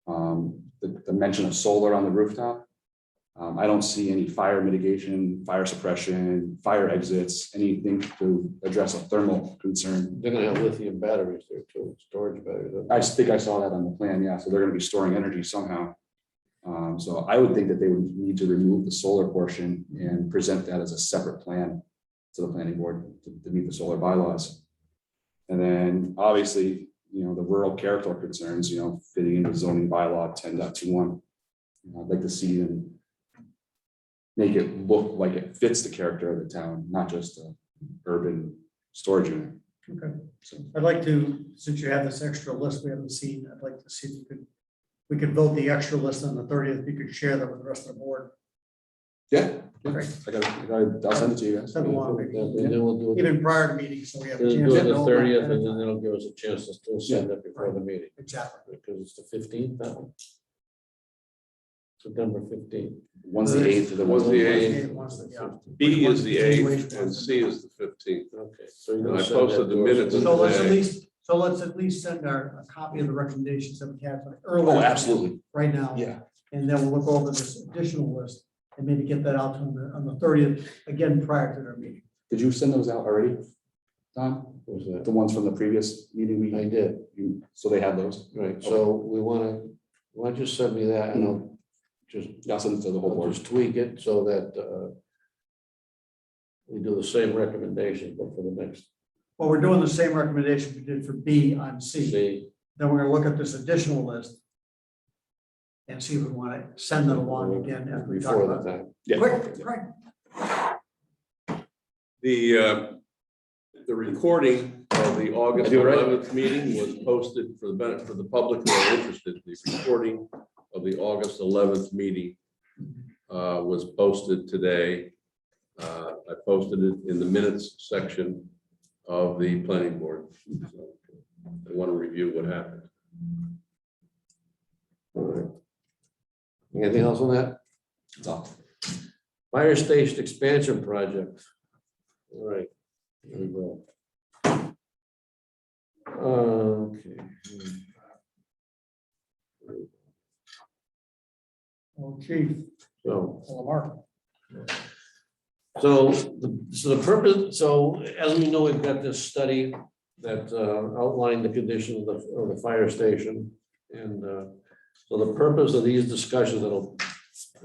The mention of solar on the rooftop. I don't see any fire mitigation, fire suppression, fire exits, anything to address a thermal concern. They're gonna have lithium batteries there too, storage batteries. I think I saw that on the plan, yeah, so they're gonna be storing energy somehow. So I would think that they would need to remove the solar portion and present that as a separate plan to the planning board to meet the solar bylaws. And then obviously, the rural character concerns, fitting into zoning bylaw 10.21. I'd like to see them make it look like it fits the character of the town, not just an urban storage unit. Okay. So, I'd like to, since you have this extra list we haven't seen, I'd like to see if we could vote the extra list on the 30th. You could share that with the rest of the board. yeah, Great. I'll send it to you guys. Send along, maybe, And then we'll do it. even prior to meetings, so we have a We'll chance. do it to the know 30th, about and it. then it'll give us a chance to still send it before the meeting, Exactly. because it's the 15th now. September 15th. One's the 8th, the One's the 8th. Yeah. B is the 8th and C is the 15th. Okay, so you're And gonna I send posted that the to us. minutes So let's at least send a copy of the recommendations that we had earlier. Oh, absolutely, Right now. yeah. And then we'll look over this additional list and maybe get that out to them on the 30th, again, prior to their meeting. Did you send those out already, Don? What was that? The ones from the previous meeting I did, so they have those? right, so why don't you send me that, and I'll just, I'll send it to the whole I'll board. just tweak it so that we do the same recommendation, but for the next Well, we're doing the same recommendation we did for B on C. C. Then we're gonna look at this additional list and see if we want to send it along again after we talk Before about the it. time. Yeah. Quick. The recording of the August I do it right. 11th meeting was posted for the benefit for the public who are interested. The recording of the August 11th meeting was posted today. I posted it in the minutes section of the planning board. So I want to review what happened. All right. Anything else on that? That's all. Fire station expansion project. All right, here we go. Okay. Oh, chief, So, Lamar. so the purpose, so as we know, we've got this study that outlined the condition of the fire station. And so the purpose of these discussions that'll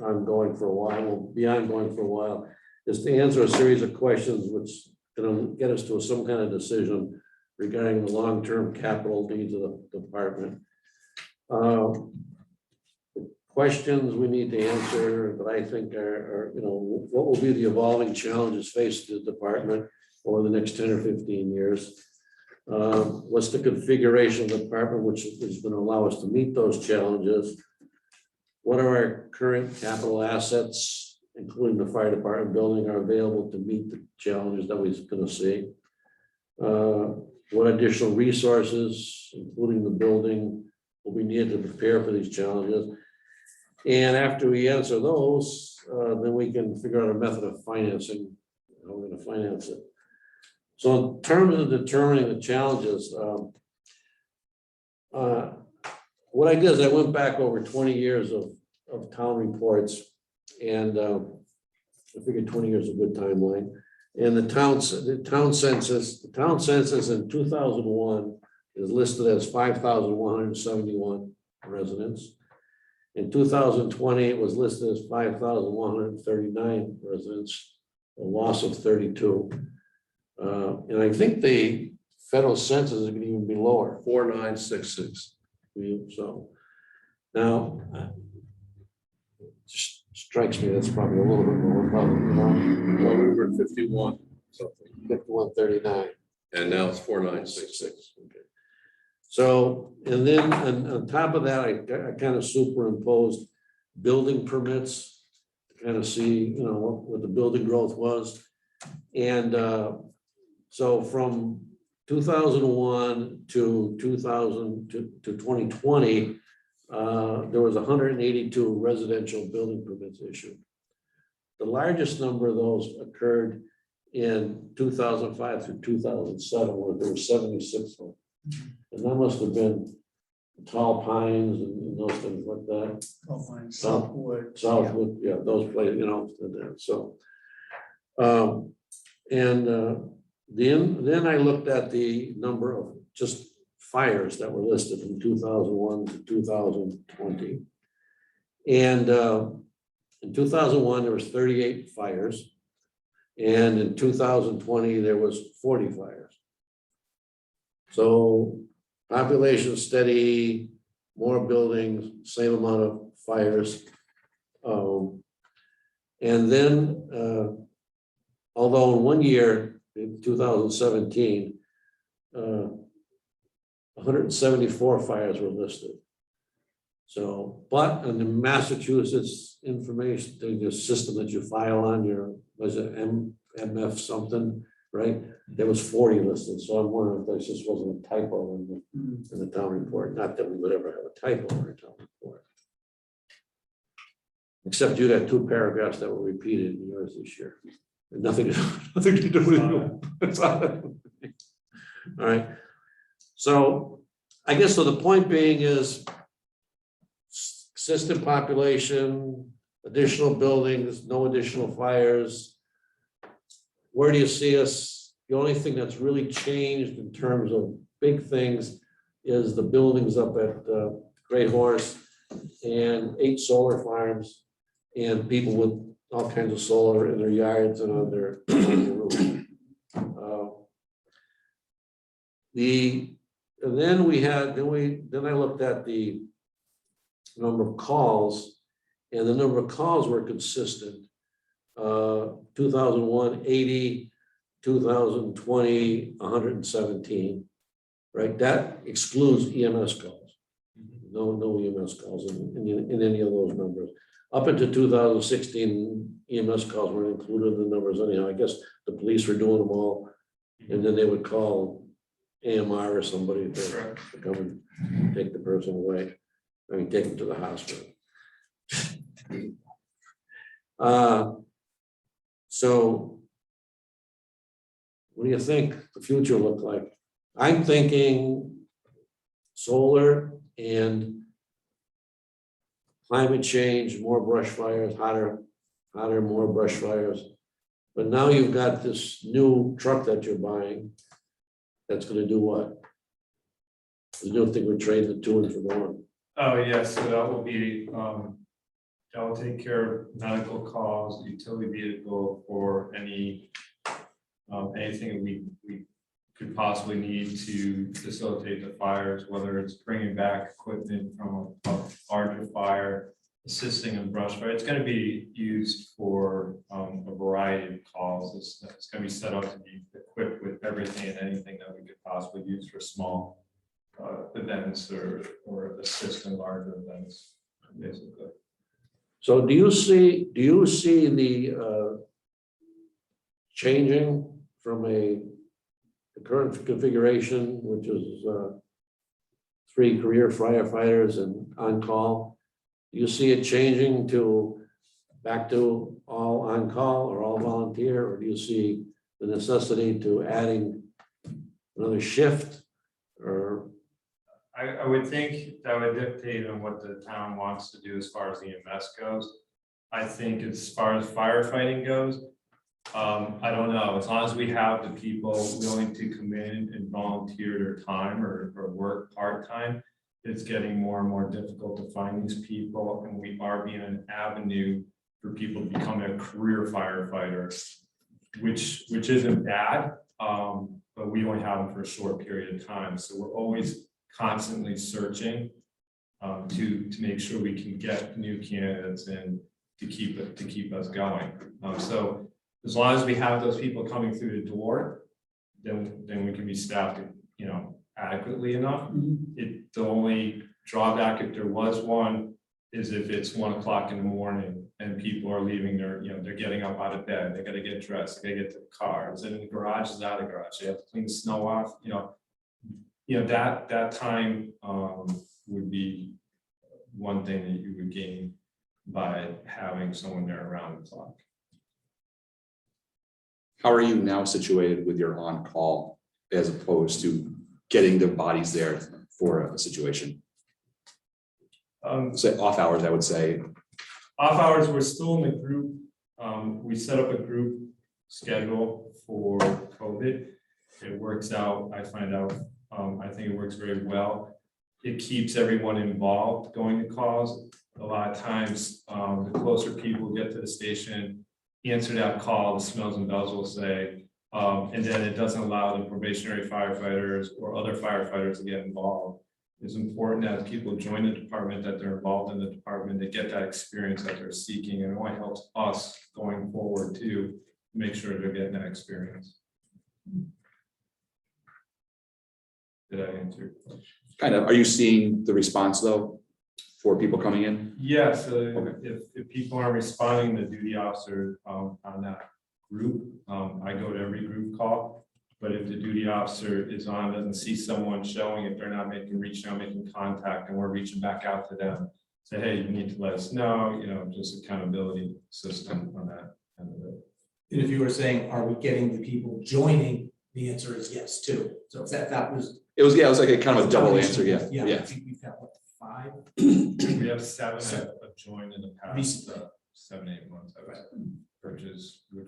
ongoing for a while, will be ongoing for a while, is to answer a series of questions which gonna get us to some kind of decision regarding the long-term capital needs of the department. Questions we need to answer that I think are, what will be the evolving challenges faced the department over the next 10 or 15 years? What's the configuration of the department which is going to allow us to meet those challenges? What are our current capital assets, including the fire department building, are available to meet the challenges that we're going to see? What additional resources, including the building, will be needed to prepare for these challenges? And after we answer those, then we can figure out a method of financing, how we're going to finance it. So in terms of determining the challenges, what I did is I went back over 20 years of town reports, and I figured 20 years is a good timeline. And the town census in 2001 is listed as 5,171 residents. In 2020, it was listed as 5,139 residents, a loss of 32. And I think the federal census is going to even be lower. 4966. So now, strikes me that's probably a little bit more, probably, you know, Well, we were at 51 something, 5139. and now it's 4966. Okay. So, and then on top of that, I kind of superimposed building permits, to kind of see, you know, what the building growth was. And so from 2001 to 2000 to 2020, there was 182 residential building permits issued. The largest number of those occurred in 2005 through 2007, where there were 76 of them. And that must have been tall pines and those things like that. Oh, fine, Southwood. Southwood, yeah, those places, you know, so. Then I looked at the number of just fires that were listed from 2001 to 2020. And in 2001, there was 38 fires. And in 2020, there was 40 fires. So population steady, more buildings, same amount of fires. And then, although in 1 year, in 2017, 174 fires were listed. So, but in the Massachusetts information, the system that you file on your, was it MF something, right? There was 40 listed, so I'm wondering if there just wasn't a typo in the town report. Not that we would ever have a typo in our town report. Except you had 2 paragraphs that were repeated in yours this year. Nothing to do with you. It's all right. So I guess so the point being is consistent population, additional buildings, no additional fires. Where do you see us? The only thing that's really changed in terms of big things is the buildings up at Great Horse and 8 solar farms and people with all kinds of solar in their yards and on their roofs. Then I looked at the number of calls, and the number of calls were consistent. 2001, 80, 2020, 117, right? That excludes EMS calls. No EMS calls in any of those numbers. Up until 2016, EMS calls weren't included in the numbers anyhow. I guess the police were doing them all, and then they would call AMR or somebody to come and take the person away. I mean, take them to the hospital. So what do you think the future look like? I'm thinking solar and climate change, more brush fires, hotter, more brush fires. But now you've got this new truck that you're buying. That's gonna do what? The new thing we're trading the 2 in for the 1. Oh, yes, so that will be, that will take care of medical calls, utility vehicle, or any, anything we could possibly need to facilitate the fires, whether it's bringing back equipment from a larger fire, assisting in brush fire. It's going to be used for a variety of calls. It's going to be set up to be equipped with everything and anything that we could possibly use for small events or assist in larger events, basically. So do you see the changing from the current configuration, which is 3 career firefighters and on call? Do you see it changing to back to all on call or all volunteer, or do you see the necessity to adding another shift? Or I would think that would dictate on what the town wants to do as far as the EMS goes. I think as far as firefighting goes, I don't know, as long as we have the people willing to come in and volunteer their time or work part-time, it's getting more and more difficult to find these people, and we are being an avenue for people to become a career firefighter, which isn't bad, but we only have them for a short period of time. So we're always constantly searching to make sure we can get new candidates in keep us going. So as long as we have those people coming through the door, then we can be staffed, adequately enough. The only drawback, if there was one, is if it's 1 o'clock in the morning and people are leaving their, they're getting up out of bed, they gotta get dressed, they gotta get to the car, is it in the garage, is out of the garage, they have to clean the snow off, that time would be one thing that you would gain by having someone there around the clock. How are you now situated with your on-call as opposed to getting the bodies there for a situation? Say off hours, I would say. Off hours, we're still in the group. We set up a group schedule for COVID. It works out, I find out, I think it works very well. It keeps everyone involved going to calls. A lot of times, the closer people get to the station, answer that call, the smells and bells will say, and then it doesn't allow the probationary firefighters or other firefighters to get involved. It's important that people join the department, that they're involved in the department, they get that experience that they're seeking, and it only helps us going forward to make sure they're getting that experience. Did I answer your question? Kind of, are you seeing the response though for people coming in? Yes, Okay. if people are responding, the duty officer on that group, I go to every group call. But if the duty officer is on, doesn't see someone showing, if they're not reaching out, making contact, and we're reaching back out to them, say, hey, you need to let us know, just accountability system on that end of it. And if you were saying, are we getting the people joining, the answer is yes, too. So if that was. It was like a kind of a double answer, yeah. I think we've got what, 5? We have 7 that have joined in the past Recently. 7, 8 months, which is we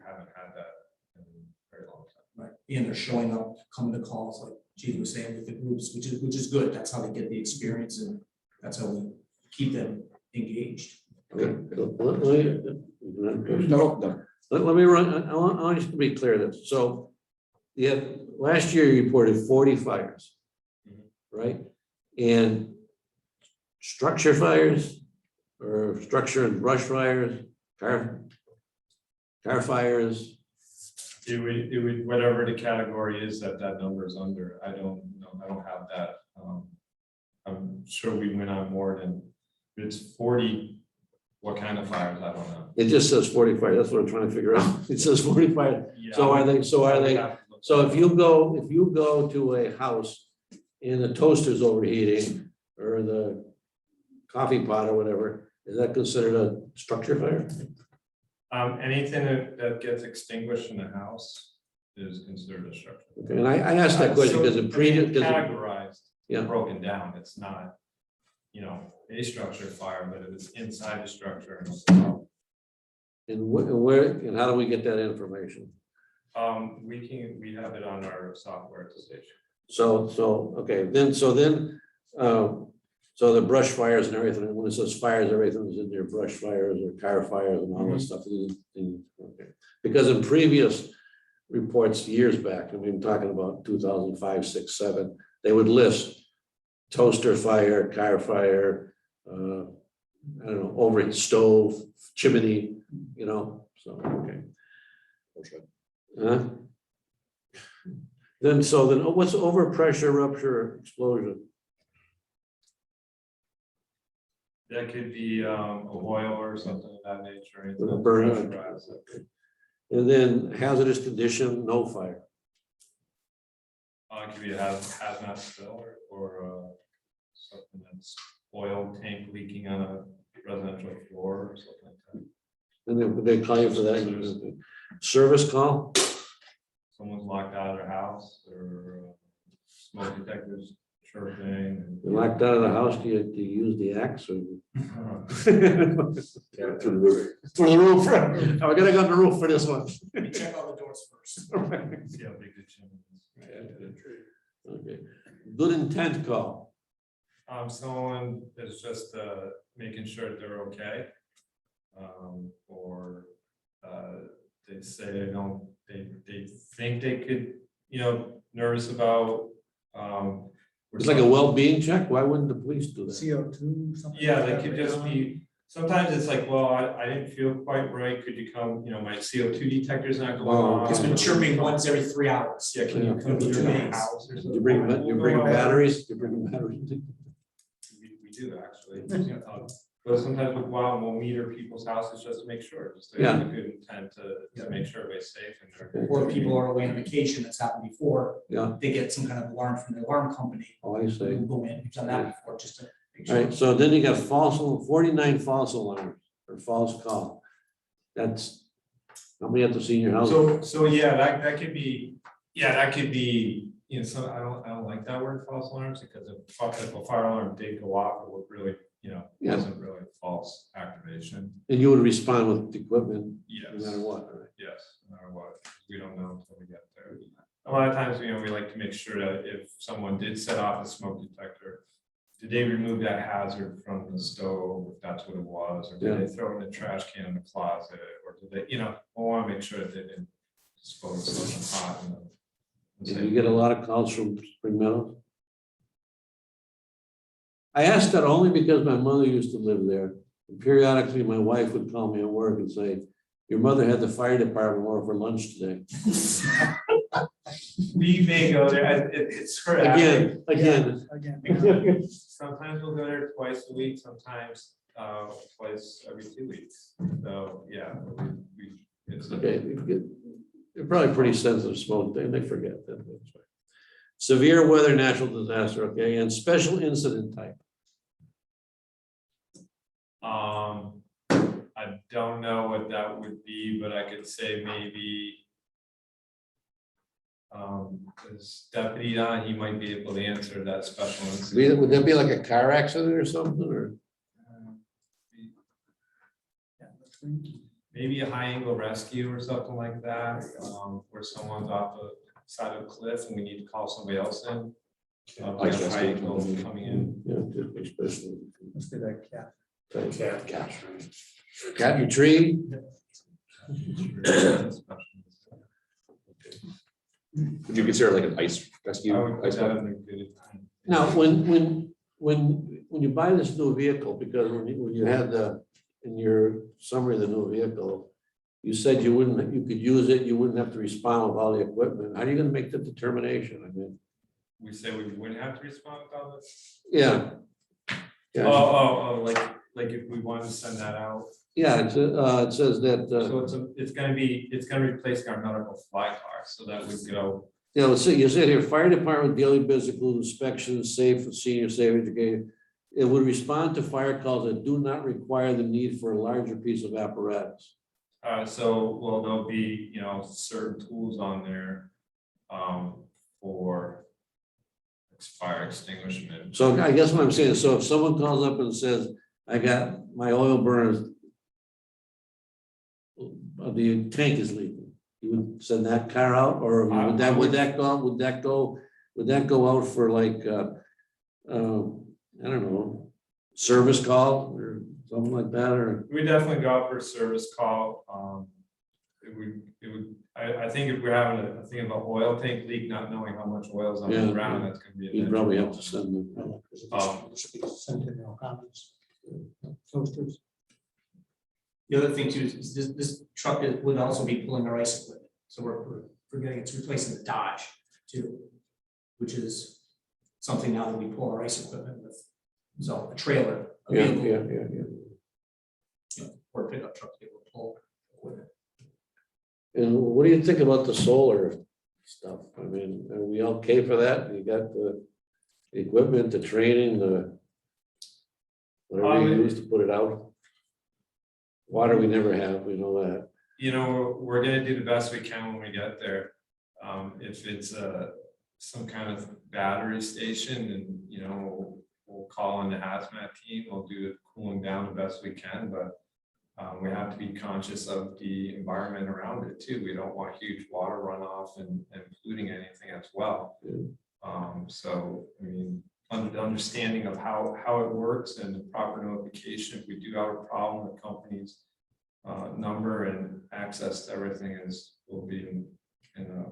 haven't had that in a very long time. Right, and they're showing up, coming to calls, like Gene was saying, with the groups, which is good. That's how they get the experience, and that's how we keep them engaged. Okay. No. Let me run, I want you to be clear that, so, last year you reported 40 fires, right? And structure fires, or structure and brush fires, car fires. It would, whatever the category is that number is under, I don't know, I don't have that. I'm sure we went on more than, if it's 40, what kind of fires, I don't know. It just says 45, that's what I'm trying to figure out. It says 45. Yeah, So are they, so so if you go to a house and the toaster's overheating or the coffee pot or whatever, is that considered a structure fire? anything that gets extinguished in the house is considered a structure. Okay, and I asked that question because in previous, Categorized, yeah, broken down, it's not, a structure fire, but if it's inside the structure. and where, and how do we get that information? We have it on our software at the station. So, okay, so the brush fires and everything, when it says fires, everything's in there, brush fires or car fires and all this stuff. Okay. Because in previous reports years back, and we've been talking about 2005, 6, 7, they would list toaster fire, car fire, I don't know, overheat stove, chimney, so, okay. Then what's overpressure rupture explosion? That could be a oil or something of that nature. anything that's Burn. pressurized. And then hazardous condition, no fire. It could be a hazmat spill or something that's oil tank leaking on a residential floor or something like that. And then they call you for that. Service call? Someone's locked out of their house or smoke detectors chirping. You're locked out of the house, do you use the axe or? Yeah, through the roof. For the roof, right? Oh, I gotta go on the roof for this one. We check all the doors first. See how big the chimney is. Okay, good intent call. Someone is just making sure that they're okay. Or they say they think they could, nervous about. It's like a well-being check, why wouldn't the police do that? CO2, something. Yeah, like they that could right just now. be, sometimes it's like, well, I didn't feel quite right, could you come, my CO2 detector's not going Oh, on. It's been chirping once every 3 hours. Yeah, can you come to Yeah. your Yeah. house or something? You bring batteries, you bring batteries. We do actually. But sometimes we'll go out and we'll meter people's houses just to make sure, just to Yeah. have a good intent to make sure everybody's safe and they're. Or people are away on vacation, that's happened before. Yeah. They get some kind of alarm from the alarm company. Oh, I see. We'll go in, we've done that before, just to make All sure. right, so then you got 49 false alarms or false call. That's, how many at the senior house? So yeah, that could be, so I don't like that word false alarms because if a fire alarm did go off, it would really, Yeah. wasn't really false activation. And you would respond with equipment Yes. no matter what, all right? Yes, no matter what, we don't know until we get there. A lot of times, we like to make sure that if someone did set off a smoke detector, did they remove that hazard from the stove, if that's what it was, or did they throw it in the trash can in the closet, or did they, we want to make sure that they didn't dispose of something hot. Do you get a lot of calls from Spring Meadows? I asked that only because my mother used to live there. And periodically, my wife would call me at work and say, your mother had the fire department over for lunch today. We may go there, it's her. Again. Again. Sometimes we'll go there twice a week, sometimes twice every 2 weeks. So, yeah, it's. Okay, they're probably pretty sensitive smoke, they forget that. That's right. Severe weather, natural disaster, okay, and special incident type. I don't know what that would be, but I could say maybe. This deputy on, he might be able to answer that special incident. Would that be like a car accident or something, or? Maybe a high angle rescue or something like that, where someone's off the side of a cliff and we need to call somebody else in. Like a high angle coming in. Yeah, especially. Let's do that, cat. Cat your tree. Would you consider like an ice rescue? I would put Ice that bucket? in good. Now, when you buy this new vehicle, because when you had in your summary of the new vehicle, you said you could use it, you wouldn't have to respond with all the equipment. How are you gonna make the determination? I mean, We say we wouldn't have to respond with all this? yeah. Yeah, Oh, like if we wanted to send that out. yeah, it says that, So it's gonna replace our medical fly car, so that would go. let's see, you said here, fire department daily physical inspections, safe for senior safe educated. It would respond to fire calls that do not require the need for a larger piece of apparatus. Well, there'll be, certain tools on there, for fire extinguishment. So I guess what I'm saying is, so if someone calls up and says, I got my oil burners, the tank is leaking, you would send that car out, or would that go out for like, I don't know, service call or something like that, or? We definitely go out for a service call. I think if we're having a thing of an oil tank leak, not knowing how much oil is on Yeah, the ground, that's gonna be. You'd probably have to send them. Sentinel comments. Toasters. The other thing too is this truck would also be pulling our ice equipment. So we're getting, it's replacing the Dodge too, which is something now that we pull our ice equipment with. So a trailer, a Yeah, vehicle, or a pickup truck to be able to pull equipment. And what do you think about the solar stuff? I mean, are we okay for that? You got the equipment, the training, the whatever you use to put it out? Water we never have, we know that. We're gonna do the best we can when we get there. If it's some kind of battery station, and we'll call on the hazmat team, we'll do the cooling down the best we can, but we have to be conscious of the environment around it too. We don't want huge water runoff and polluting anything as well. So, I mean, understanding of how it works and the proper notification, if we do have a problem, the company's number and access to everything will be in a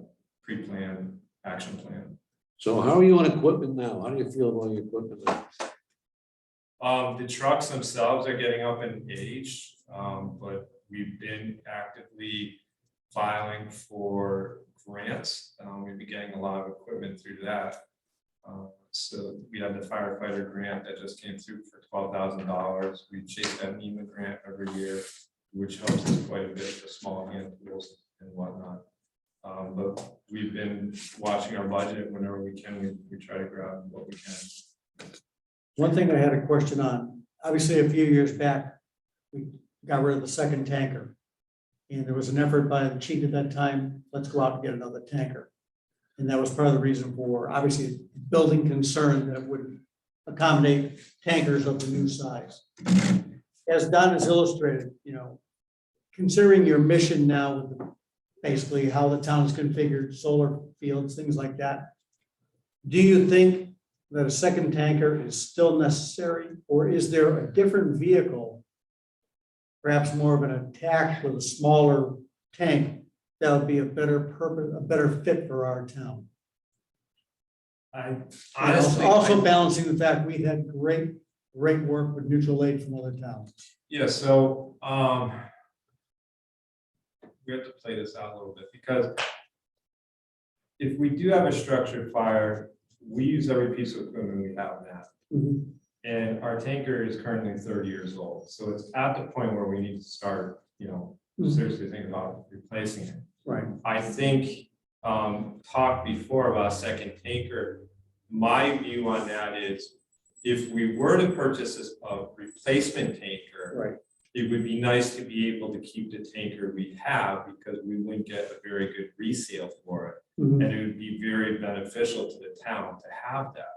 pre-planned action plan. So how are you on equipment now? How do you feel about your equipment now? The trucks themselves are getting up in age, but we've been actively filing for grants. We've been getting a lot of equipment through that. So we had the firefighter grant that just came through for $12,000. We chase that NEMA grant every year, which helps us quite a bit for small hand tools and whatnot. But we've been watching our budget whenever we can. We try to grab what we can. One thing I had a question on, obviously a few years back, we got rid of the second tanker. And there was an effort by the chief at that time, let's go out and get another tanker. And that was part of the reason for, obviously, building concern that would accommodate tankers of the new size. As Don has illustrated, considering your mission now with basically how the town is configured, solar fields, things like that, do you think that a second tanker is still necessary, or is there a different vehicle, perhaps more of an attack with a smaller tank, that would be a better purpose, a better fit for our town? I honestly, Also balancing the fact we had great work with mutual aid from other towns. yeah, so we have to play this out a little bit, because if we do have a structured fire, we use every piece of equipment we have now. Mhm. And our tanker is currently 30 years old, so it's at the point where we need to start, seriously think about replacing it. Right. I think, talked before about a second tanker. My view on that is, if we were to purchase a replacement tanker, Right. it would be nice to be able to keep the tanker we have, because we wouldn't get a very good resale for it. Mhm. And it would be very beneficial to the town to have that.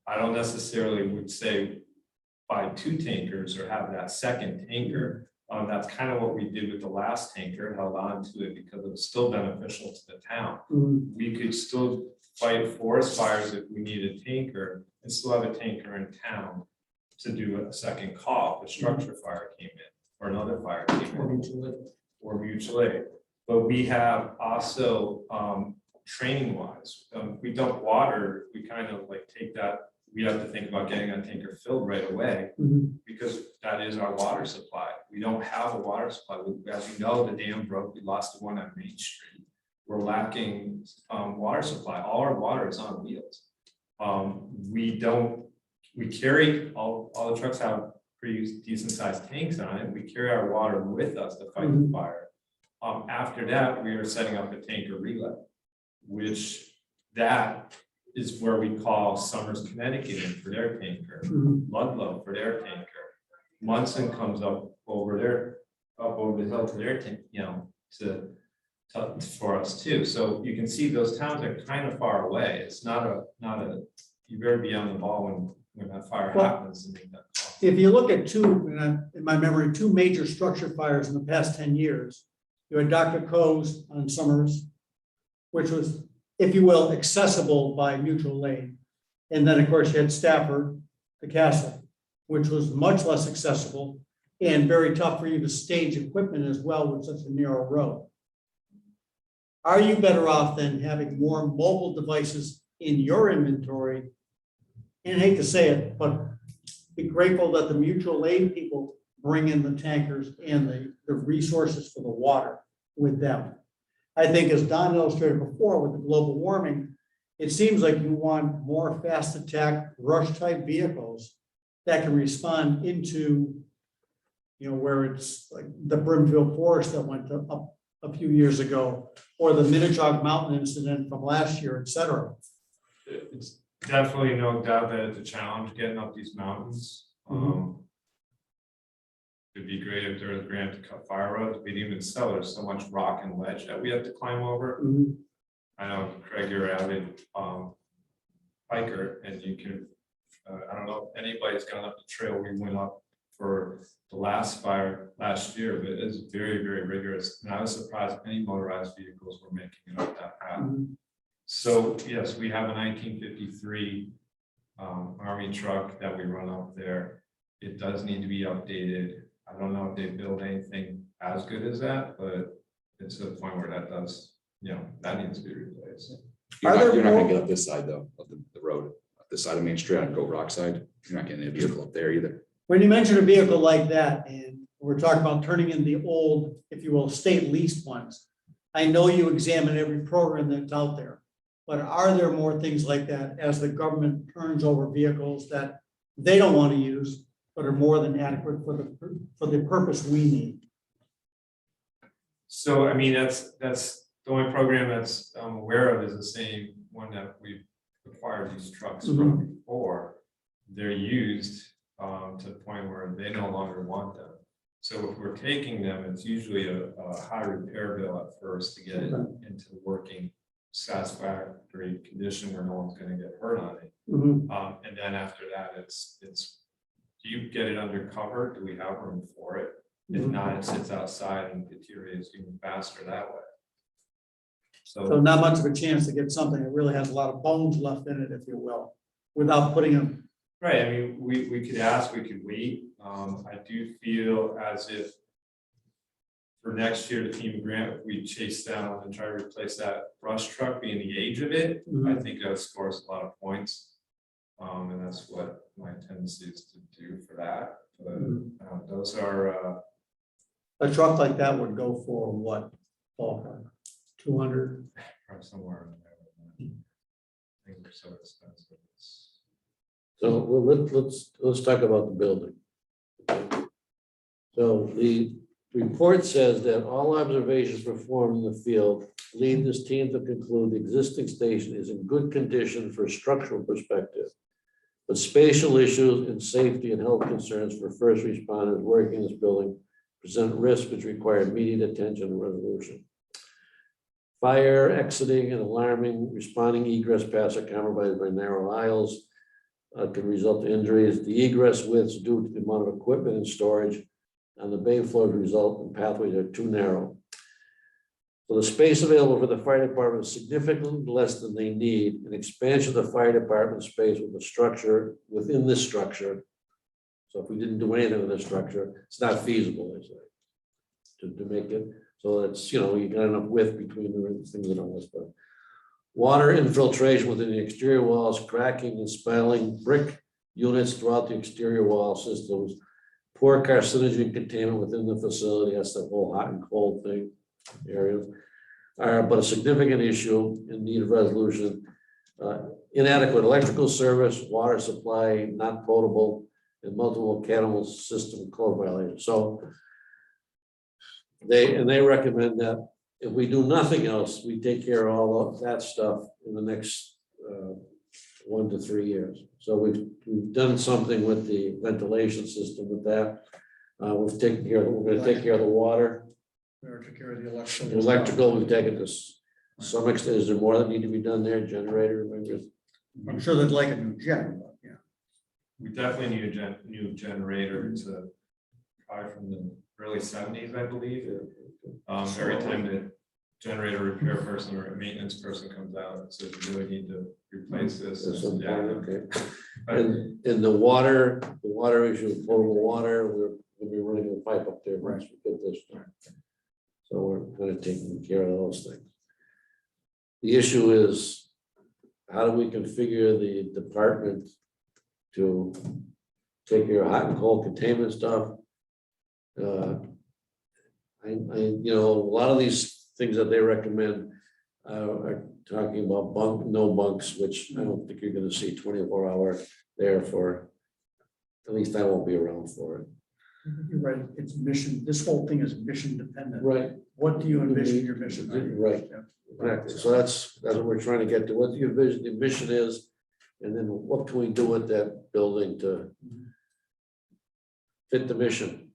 I don't necessarily would say buy two tankers or have that second tanker. That's kind of what we did with the last tanker, held on to it because it was still beneficial to the town. Mhm. We could still fight forest fires if we need a tanker, and still have a tanker in town to do a second call if a structure fire came in, or another fire came Or in, mutual aid. or mutual aid. But we have also, training wise, we dump water, we kind of like take that, we have to think about getting that tanker filled right away, Mhm. because that is our water supply. We don't have a water supply. As you know, the dam broke, we lost the one on Main Street. We're lacking water supply. All our water is on wheels. We carry, all the trucks have pretty decent sized tanks on it. We carry our water with us to fight the fire. After that, we are setting up a tanker relay, which that is where we call Summers, Connecticut in for their tanker, Mhm. Ludlow for their tanker. Munson comes up over the hill to their tank, for us too. So you can see those towns are kind of far away. It's not a, you better be on the ball when that fire Well, happens and make that call. If you look at in my memory, two major structure fires in the past 10 years, you had Dr. Coe's on Summers, which was, if you will, accessible by mutual aid. And then, of course, you had Stafford, the castle, which was much less accessible and very tough for you to stage equipment as well with such a narrow road. Are you better off than having more mobile devices in your inventory? And I hate to say it, but be grateful that the mutual aid people bring in the tankers and the resources for the water with them. I think, as Don illustrated before with the global warming, it seems like you want more fast attack rush type vehicles that can respond into, where it's like the Brimfield Forest that went up a few years ago, or the Minnetonka Mountain incident from last year, et cetera. It's definitely no doubt that it's a challenge getting up these mountains. It'd be great if there was a grant to cut fire roads, but even so, there's so much rock and ledge that we have to climb over. Mhm. I know, Craig, you're an avid hiker, and you can, I don't know if anybody's gone up the trail we went up for the last fire last year, but it's very, very rigorous. And I was surprised any motorized vehicles were making it up that path. Mhm. So yes, we have a 1953 Army truck that we run up there. It does need to be updated. I don't know if they build anything as good as that, but it's to the point where that does, that needs to be replaced. You're Are not there gonna more- get up this side though, of the road. this side of Main Street, I'd go Rockside. You're not getting a vehicle up there either. When you mention a vehicle like that, and we're talking about turning in the old, if you will, state leased ones, I know you examine every program that's out there, but are there more things like that as the government turns over vehicles that they don't want to use, but are more than adequate for the purpose we need? So, I mean, that's the only program that's I'm aware of is the same one that we've acquired these trucks from before. They're used to the point where they no longer want them. So if we're taking them, it's usually a high repair bill at first to get it into working satisfactory condition where no one's gonna get hurt on it. And then after that, it's, do you get it under cover? Do we have room for it? If not, it sits outside and deteriorates even faster that way. So So, not much of a chance to get something that really has a lot of bones left in it, if you will, without putting them. right, I mean, we could ask, we could wait. I do feel as if for next year, the FEMA grant, if we chase down and try to replace that brush truck, being the age of it, I think that scores a lot of points. And that's what my tendency is to do for that. But those are, A truck like that would go for what? Ballpark, 200? probably somewhere in there. I think they're so expensive. So well, let's talk about the building. So the report says that all observations performed in the field lead this team to conclude the existing station is in good condition for structural perspective. But spatial issues and safety and health concerns for first responders working in this building present risks which require immediate attention and resolution. Fire, exiting and alarming, responding egress paths are compromised by narrow aisles. Can result in injuries. The egress widths due to the amount of equipment and storage on the bay floor result in pathways that are too narrow. So the space available for the fire department is significantly less than they need. An expansion of the fire department space with the structure within this structure. So if we didn't do anything with this structure, it's not feasible, I say, to make it. So it's, you know, you got enough width between the things that are on this, but water infiltration within the exterior walls, cracking and spalling brick units throughout the exterior wall systems, poor carcinogen containment within the facility, that's the whole hot and cold thing area, but a significant issue in need of resolution. Inadequate electrical service, water supply, not potable, and multiple cannibal system code violations. So they recommend that if we do nothing else, we take care of all of that stuff in the next 1 to 3 years. So we've done something with the ventilation system with that. We're going to take care of the water. We already took care of the electrical. Electrical, we've taken this, some extent, is there more that need to be done there? Generator, maybe? I'm sure they'd like a new gen, but yeah. We definitely need a new generator to probably from the early 70s, I believe. Every time the generator repair person or a maintenance person comes out, it says you really need to replace this. Okay. And the water issue, potable water, we're gonna be running a pipe up there once we get this done. So we're kind of taking care of those things. The issue is, how do we configure the department to take care of hot and cold containment stuff? You know, a lot of these things that they recommend are talking about no bunks, which I don't think you're gonna see 24-hour there for, at least I won't be around for it. You're right, it's mission, this whole thing is mission dependent. Right. What do you envision your mission? Right. Exactly. So that's what we're trying to get to. What do you envision the mission is, and then what can we do with that building to fit the mission?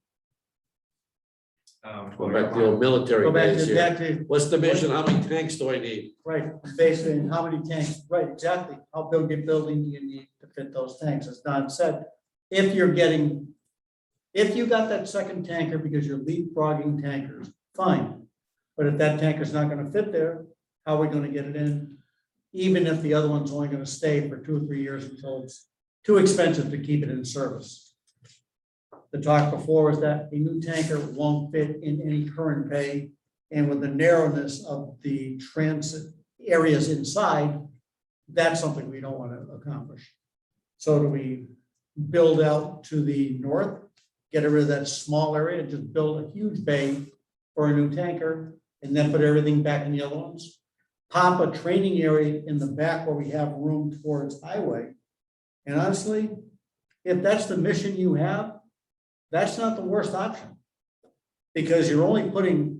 Go back to the old military Go back days to, here. back to, What's the mission? How many tanks do I need? right, basically, and how many tanks, right, exactly, how big a building do you need to fit those tanks, as Don said, if you got that second tanker because you're leapfrogging tankers, fine. But if that tanker's not gonna fit there, how are we gonna get it in? Even if the other one's only gonna stay for 2 or 3 years until it's too expensive to keep it in service. The talk before was that a new tanker won't fit in any current bay, and with the narrowness of the transit areas inside, that's something we don't want to accomplish. So do we build out to the north, get rid of that small area, just build a huge bay for a new tanker, and then put everything back in the other ones? Pop a training area in the back where we have room towards highway. And honestly, if that's the mission you have, that's not the worst option. Because you're only putting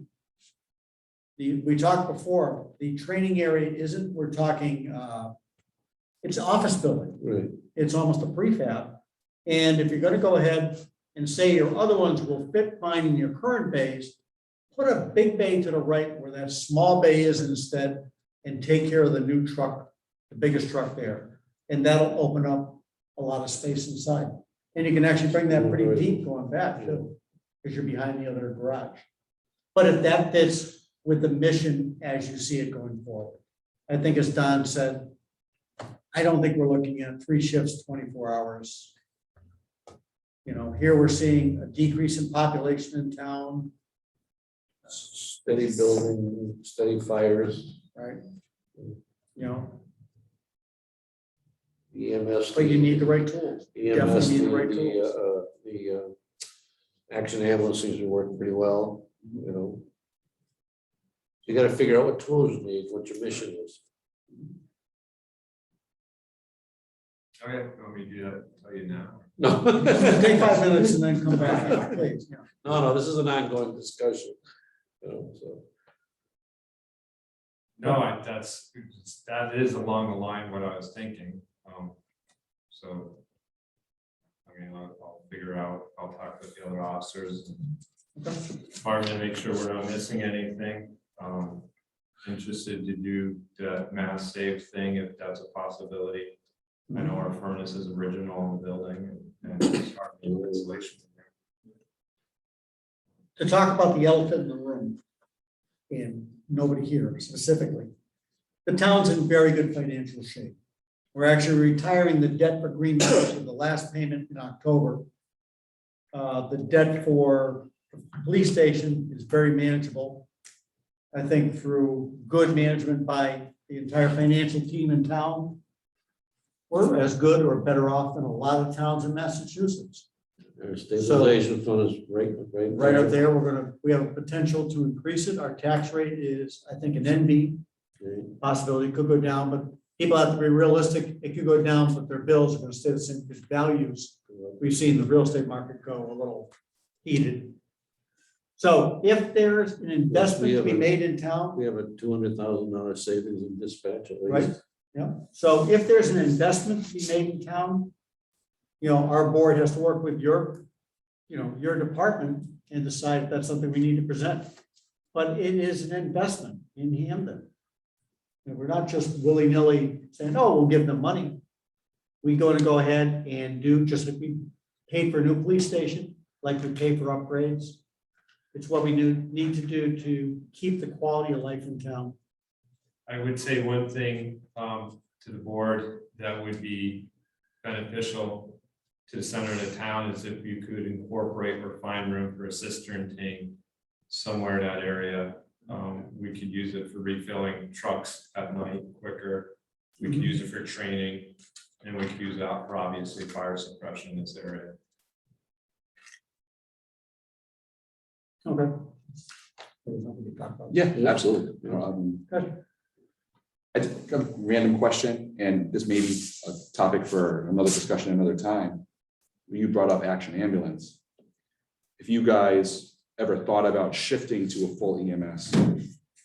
we talked before, the training area isn't, we're talking, it's an office building. Right. It's almost a prefab. And if you're gonna go ahead and say your other ones will fit fine in your current bays, put a big bay to the right where that small bay is instead, and take care of the new truck, the biggest truck there. And that'll open up a lot of space inside. And you can actually bring that pretty deep going back too, because you're behind the other garage. But if that fits with the mission as you see it going forward, I think as Don said, I don't think we're looking at 3 shifts, 24 hours. You know, here we're seeing a decrease in population in town, Steady building, steady fires, right? You know, EMS. but you need the right tools. EMS, Definitely need the right tools. the action ambulance seems to be working pretty well, you know. You gotta figure out what tools you need, what your mission is. Okay, let me do that, tell you now. No. Take 5 minutes and then come back, please. Yeah. No, this is an ongoing discussion, you know, so. No, that is along the line what I was thinking, so. I mean, I'll figure out, I'll talk with the other officers, department, make sure we're not missing anything. Interested to do the mass save thing if that's a possibility. I know our furnace is original in the building and start new insulation. To talk about the elephant in the room, and nobody here specifically, the town's in very good financial shape. We're actually retiring the debt for Green Mountain with the last payment in October. The debt for the police station is very manageable. I think through good management by the entire financial team in town, we're as good or better off than a lot of towns in Massachusetts. Our stabilization fund is Right up there, we have a potential to increase it. Our tax rate is, I think, an NB. Possibility could go down, but people have to be realistic. It could go down, but their bills are gonna stay the same because values, we've seen the real estate market go a little heated. So if there's an investment to be made in town, We have a $200,000 savings in dispatch at right? least. Yeah, so if there's an investment to be made in town, you know, our board has to work with your, you know, your department and decide if that's something we need to present. But it is an investment in Hampden. And we're not just willy-nilly saying, oh, we'll give them money. We're going to go ahead and do just like we paid for a new police station, like we pay for upgrades. It's what we need to do to keep the quality of life in town. I would say one thing to the board that would be beneficial to the center of the town is if you could incorporate or find room for a cistern tank somewhere in that area. We could use it for refilling trucks at night quicker. We could use it for training, and we could use it for obviously fire suppression in this area. Okay. Yeah, absolutely. You know, Good. I just have a random question, and this may be a topic for another discussion another time. You brought up action ambulance. If you guys ever thought about shifting to a full EMS,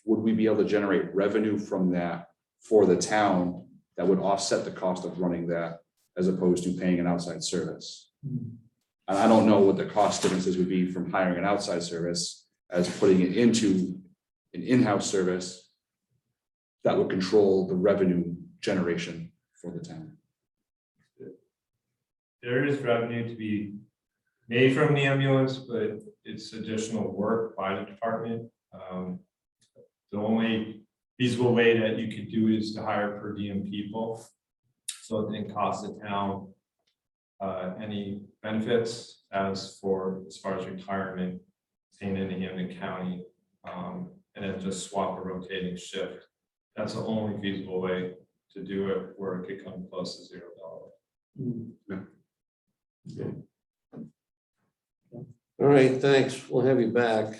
would we be able to generate revenue from that for the town that would offset the cost of running that as opposed to paying an outside service? And I don't know what the cost differences would be from hiring an outside service as putting it into an in-house service that would control the revenue generation for the town. There is revenue to be made from the ambulance, but it's additional work by the department. The only feasible way that you could do is to hire per diem people. So it didn't cost the town any benefits as far as retirement, staying in Hampden County, and then just swap a rotating shift. That's the only feasible way to do it where it could come close to $0. All right, thanks. We'll have you back.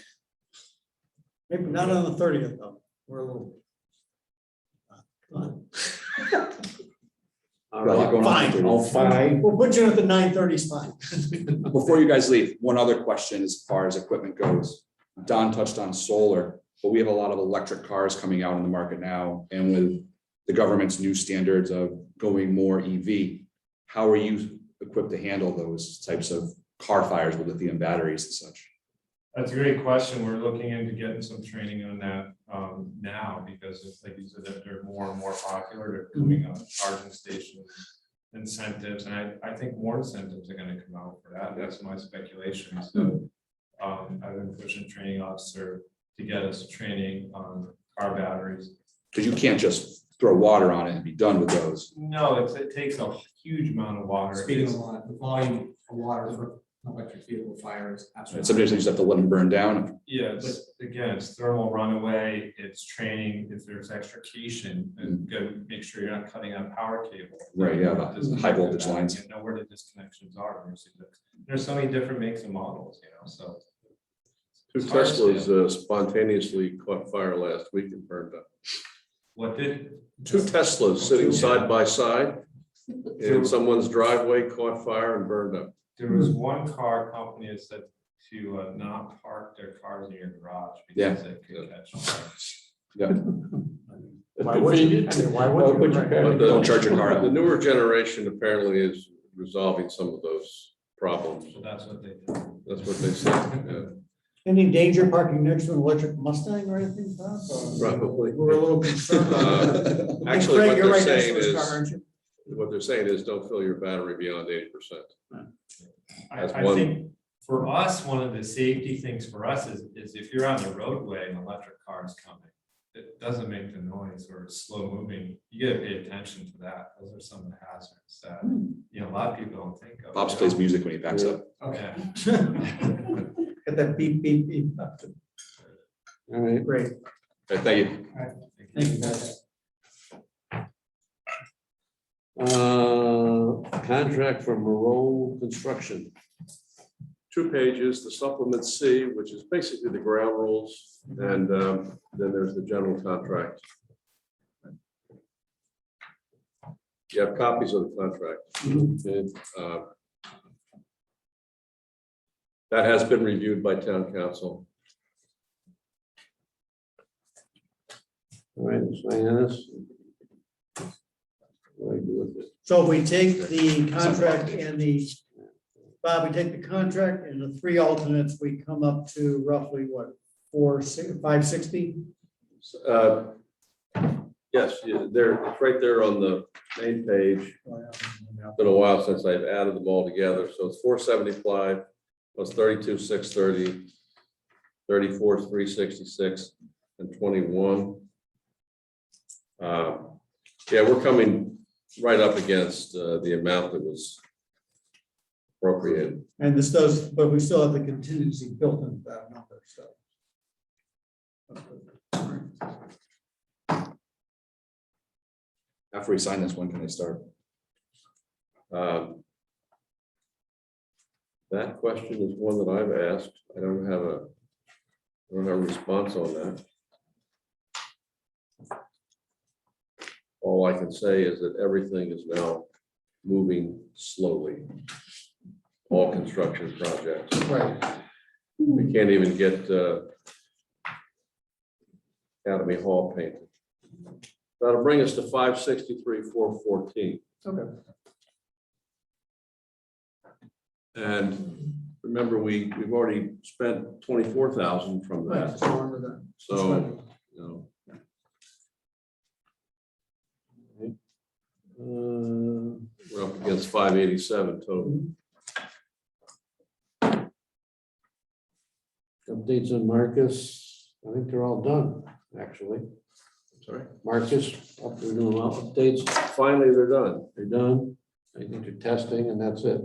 Maybe not on the 30th though. We're a little. Come on. All Got a lot right. going on. Fine. Oh, fine. We'll put you at the 9:30 spot. Before you guys leave, one other question as far as equipment goes. Don touched on solar, but we have a lot of electric cars coming out in the market now. And with the government's new standards of going more EV, how are you equipped to handle those types of car fires with lithium batteries and such? That's a great question. We're looking into getting some training on that now, because it's like you said, that they're more and more popular. They're coming on charging station incentives, and I think more incentives are gonna come out for that. That's my speculation. So I've been pushing training officer to get us training on car batteries. Because you can't just throw water on it and be done with those. No, it takes a huge amount of water. Speaking of water, the volume of water for electric vehicle fire is And absolutely. sometimes you just have to let them burn down. Yeah, it's, again, it's thermal runaway, it's training, if there's extrication, and go make sure you're not cutting on power cable. Right, yeah, the Disconnect high voltage that, lines. You know where the disconnections are. There's so many different makes and models, so. Two Teslas spontaneously caught fire last week and burned up. What did? Two Teslas sitting side by side in someone's driveway caught fire and burned up. There was one car company that said to not park their cars in your garage because they could catch fire. Yeah, Why would you? I mean, why would you? Right. But the- Don't charge your car. The newer generation apparently is resolving some of those problems. So that's what they did. That's what they said. Yeah. Any danger parking next to an electric Mustang or anything, Tom? Probably. We're a little concerned. Actually, Craig, what you're they're right next saying to his is, car, aren't you? what they're saying is don't fill your battery beyond 80%. That's I one. think for us, one of the safety things for us is if you're on the roadway and an electric car is coming, it doesn't make the noise or it's slow moving, you gotta pay attention to that. Those are some of the hazards that, you know, a lot of people don't think of. Bob's plays music when he backs up. Okay. Get that beep, beep, beep. All right. Great. Okay, thank you. Thank you, guys. Contract for Marole Construction. 2 pages, the supplement C, which is basically the ground rules, and then there's the general contract. You have copies of the contract. And, that has been reviewed by town council. All right, sign this. What do I do with it? So if we take the contract and the, Bob, we take the contract and the 3 alternates, we come up to roughly what, 560? Yes, it's right there on the main page. It's been a while since I've added them all together, so it's 475 plus 32,630, 34,366, and 21. Yeah, we're coming right up against the amount that was appropriated. And this does, but we still have the contingency built into that number, so. After we sign this, when can they start? That question is one that I've asked. I don't have a response on that. All I can say is that everything is now moving slowly. All construction projects. Right. We can't even get Academy Hall painted. That'll bring us to 563, 414. Okay. And remember, we've already spent 24,000 from Right, that. so on with that. So, you know, we're up against 587 total. Updates on Marcus. I think they're all done, actually. Sorry. Marcus, we're doing updates. Finally, they're done. They're done. I think they're testing and that's it.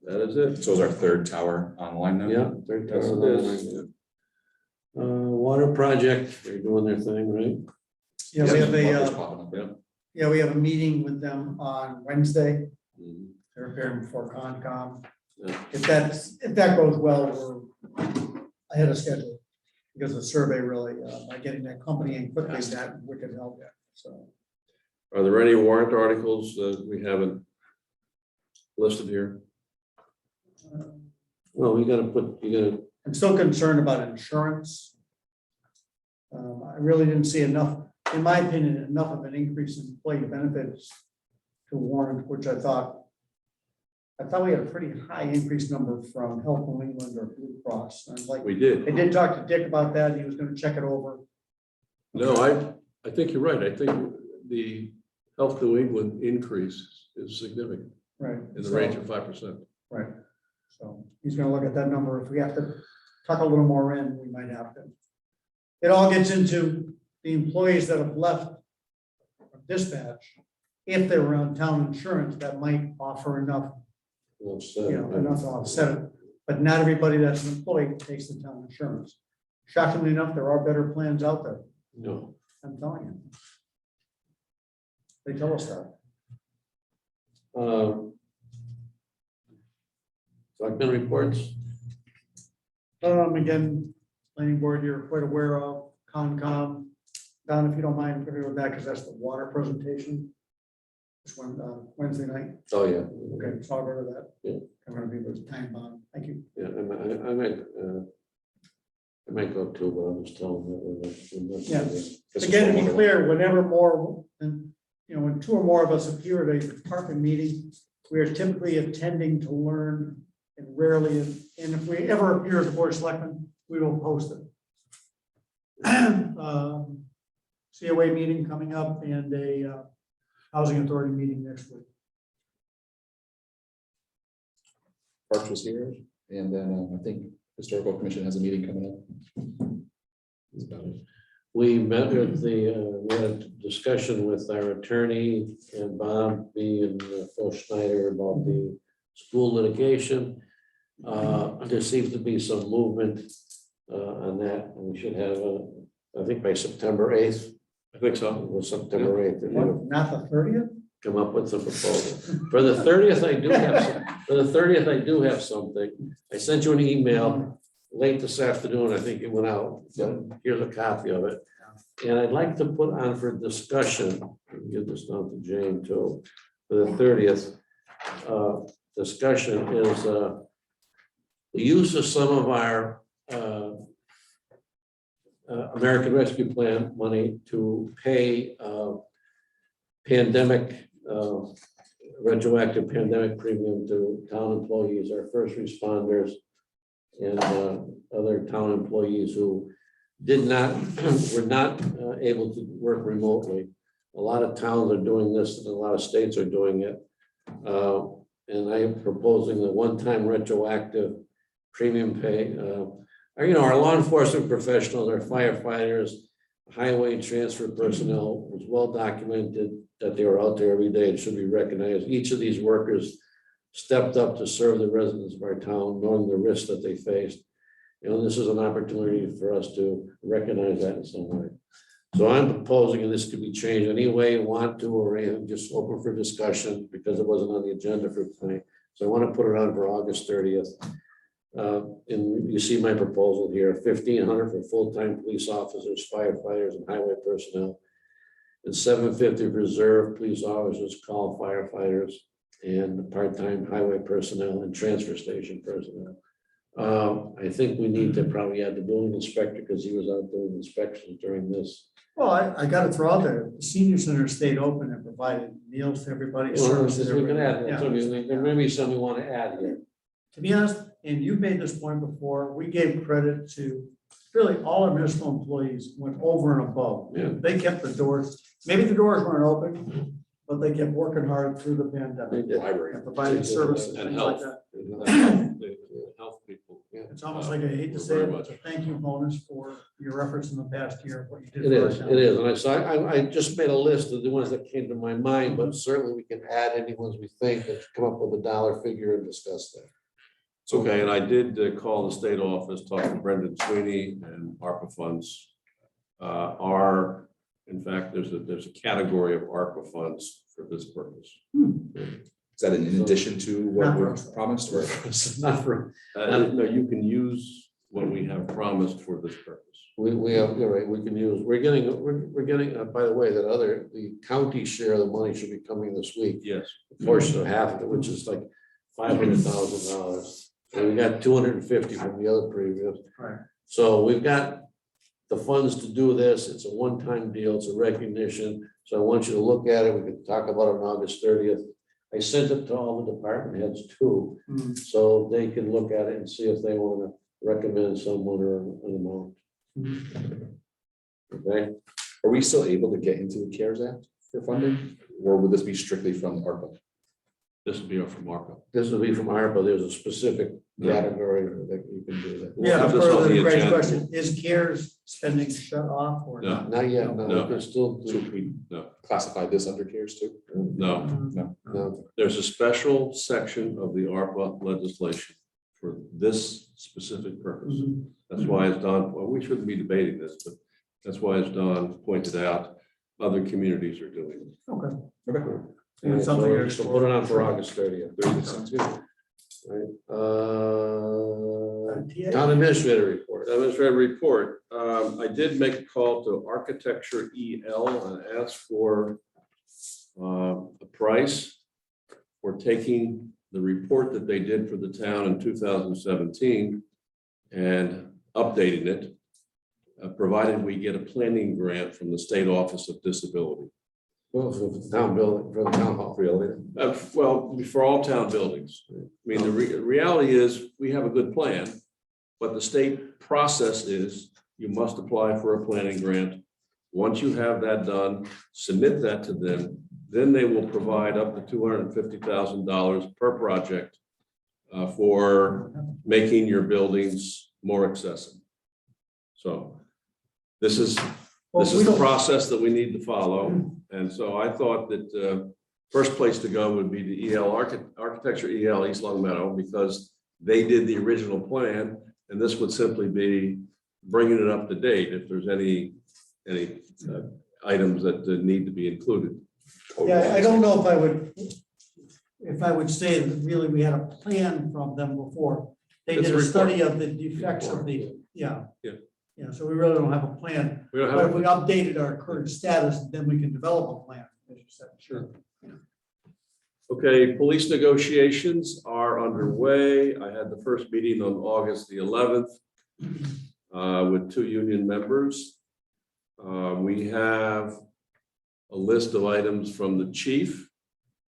That is it. So is our 3rd tower online now? Yeah. They're Yes, testing. it is. Water project, they're doing their thing, right? Yeah, we have Bubbles a, popping up. we have a meeting with them on Wednesday. Mhm. They're appearing before Concom. Yeah. If that goes well, we're ahead of schedule. Because the survey really, by getting that company in quickly, that would help. So, Are there any warrant articles that we haven't listed here? Well, you I'm still concerned about insurance. I really didn't see enough, in my opinion, enough of an increase in employee benefits to warrant, which I thought we had a pretty high increase number from Health New England or Blue Cross. And I was like, We did. I did talk to Dick about that. He was gonna check it over. No, I think you're right. I think the Health New England increase is significant Right. in the range of 5%. Right. So he's gonna look at that number. If we have to tuck a little more in, we might have to. It all gets into the employees that have left dispatch. If they were on town insurance, that might offer enough, enough to offset it. But not everybody that's an employee takes the town insurance. Shockingly enough, there are better plans out there. No. I'm telling you. They tell us that. Selectmen reports. Again, planning board, you're quite aware of Concom. Don, if you don't mind, give me that because that's the water presentation. This one, Wednesday night. Oh, yeah. Okay, so I'll go to that. Yeah. I'm gonna be with time bond. Thank you. Yeah, I might go too, but I'm just telling you. Yeah. Again, to be clear, whenever more, and when two or more of us appear at a department meeting, we are typically attending to learn and rarely, and if we ever appear as a board of selectmen, we will post it. COA meeting coming up and a housing authority meeting next week. Parks was here, and then I think Historical Commission has a meeting coming up. That's about it. We met with we had a discussion with our attorney and Bob B. and Phil Schneider about the school litigation. There seems to be some movement on that, and we should have, I think by September 8th. I think so. It was September 8th. and What, not the 30th? come up with some proposal. For the 30th, I do have something. I sent you an email late this afternoon. I think it went out. But here's a copy of it. And I'd like to put on for discussion, give this down to Jane too, for the 30th. Discussion is the use of some of our American Rescue Plan money to pay retroactive pandemic premium to town employees, our first responders, and other town employees who were not able to work remotely. A lot of towns are doing this, and a lot of states are doing it. And I am proposing the one-time retroactive premium pay. Our law enforcement professionals, our firefighters, highway and transfer personnel, was well documented that they were out there every day and should be recognized. Each of these workers stepped up to serve the residents of our town, knowing the risks that they faced. This is an opportunity for us to recognize that in some way. So I'm proposing, and this could be changed any way you want to, or just open for discussion because it wasn't on the agenda for tonight. So I want to put it on for August 30th. And you see my proposal here, $1,500 for full-time police officers, firefighters, and highway personnel, and $750 for reserve police officers, call firefighters, and part-time highway personnel and transfer station personnel. I think we need to probably add the building inspector because he was out doing inspections during this. Well, I got to throw out there, the senior center stayed open and provided meals to everybody. Well, services we can add everybody. that. So there may be something we want to add here. To be honest, and you made this point before, we gave credit to really all our municipal employees went over and above. Yeah. They kept the doors, maybe the doors weren't open, but they kept working hard through the pandemic Library. and providing services, And things like health. that. The health people. Yeah. It's almost like I hate to say it, but it's a thank you bonus for your efforts in the past year, what you did. It for our is, town. it is. And I just made a list of the ones that came to my mind, but certainly we can add any ones we think and come up with a dollar figure and discuss that. It's okay, and I did call the state office, talk to Brendan Sweeney, and ARPA funds are, in fact, there's a category of ARPA funds for this purpose. Is that in addition to what Not we for us. promised or? Not for, No, you can use what we have promised for this purpose. we have, you're right, we can use, we're getting, by the way, the county share of the money should be coming this week. Yes. A portion of half of it, which is like $500,000. And we got 250 from the other previous. Right. So we've got the funds to do this. It's a one-time deal. It's a recognition. So I want you to look at it. We can talk about it on August 30th. I sent it to all the department heads too, so they can look at it and see if they want to recommend someone or an amount. Okay, Are we still able to get into the CARES Act for funding, or would this be strictly from ARPA? This will be from ARPA. this will be from ARPA. There's a specific category that you can do that. We'll Yeah, have this on further the to Craig's agenda. question, is CARES spending shut off or No. not? Not yet, no, No. it's still, So we No. classify this under CARES too? No, no, there's a special section of the ARPA legislation for this specific purpose. That's why, as Don, well, we shouldn't be debating this, but that's why, as Don pointed out, other communities are doing it. Okay. Okay. And it's something you're So put it on for August 30th. Sounds good. Right. Town administrator report. Administrative report, I did make a call to Architecture EL and asked for a price for taking the report that they did for the town in 2017 and updating it, provided we get a planning grant from the State Office of Disability. Well, for the town building, for the town hall. Really? Well, for all town buildings. I mean, the reality is, we have a good plan, but the state process is you must apply for a planning grant. Once you have that done, submit that to them, then they will provide up to $250,000 per project for making your buildings more accessible. So this is the process that we need to follow. And so I thought that first place to go would be the EL Architecture EL East Long Meadow, because they did the original plan, and this would simply be bringing it up to date if there's any items that need to be included. Yeah, I don't know if I would say that really we had a plan from them before. They It's did a a report. study of the defects of the, yeah. Yeah. Yeah, so we really don't have a plan, We don't but if have, we updated our current status, then we can develop a plan, as you said. Sure. Okay, police negotiations are underway. I had the first meeting on August the 11th with 2 union members. We have a list of items from the chief,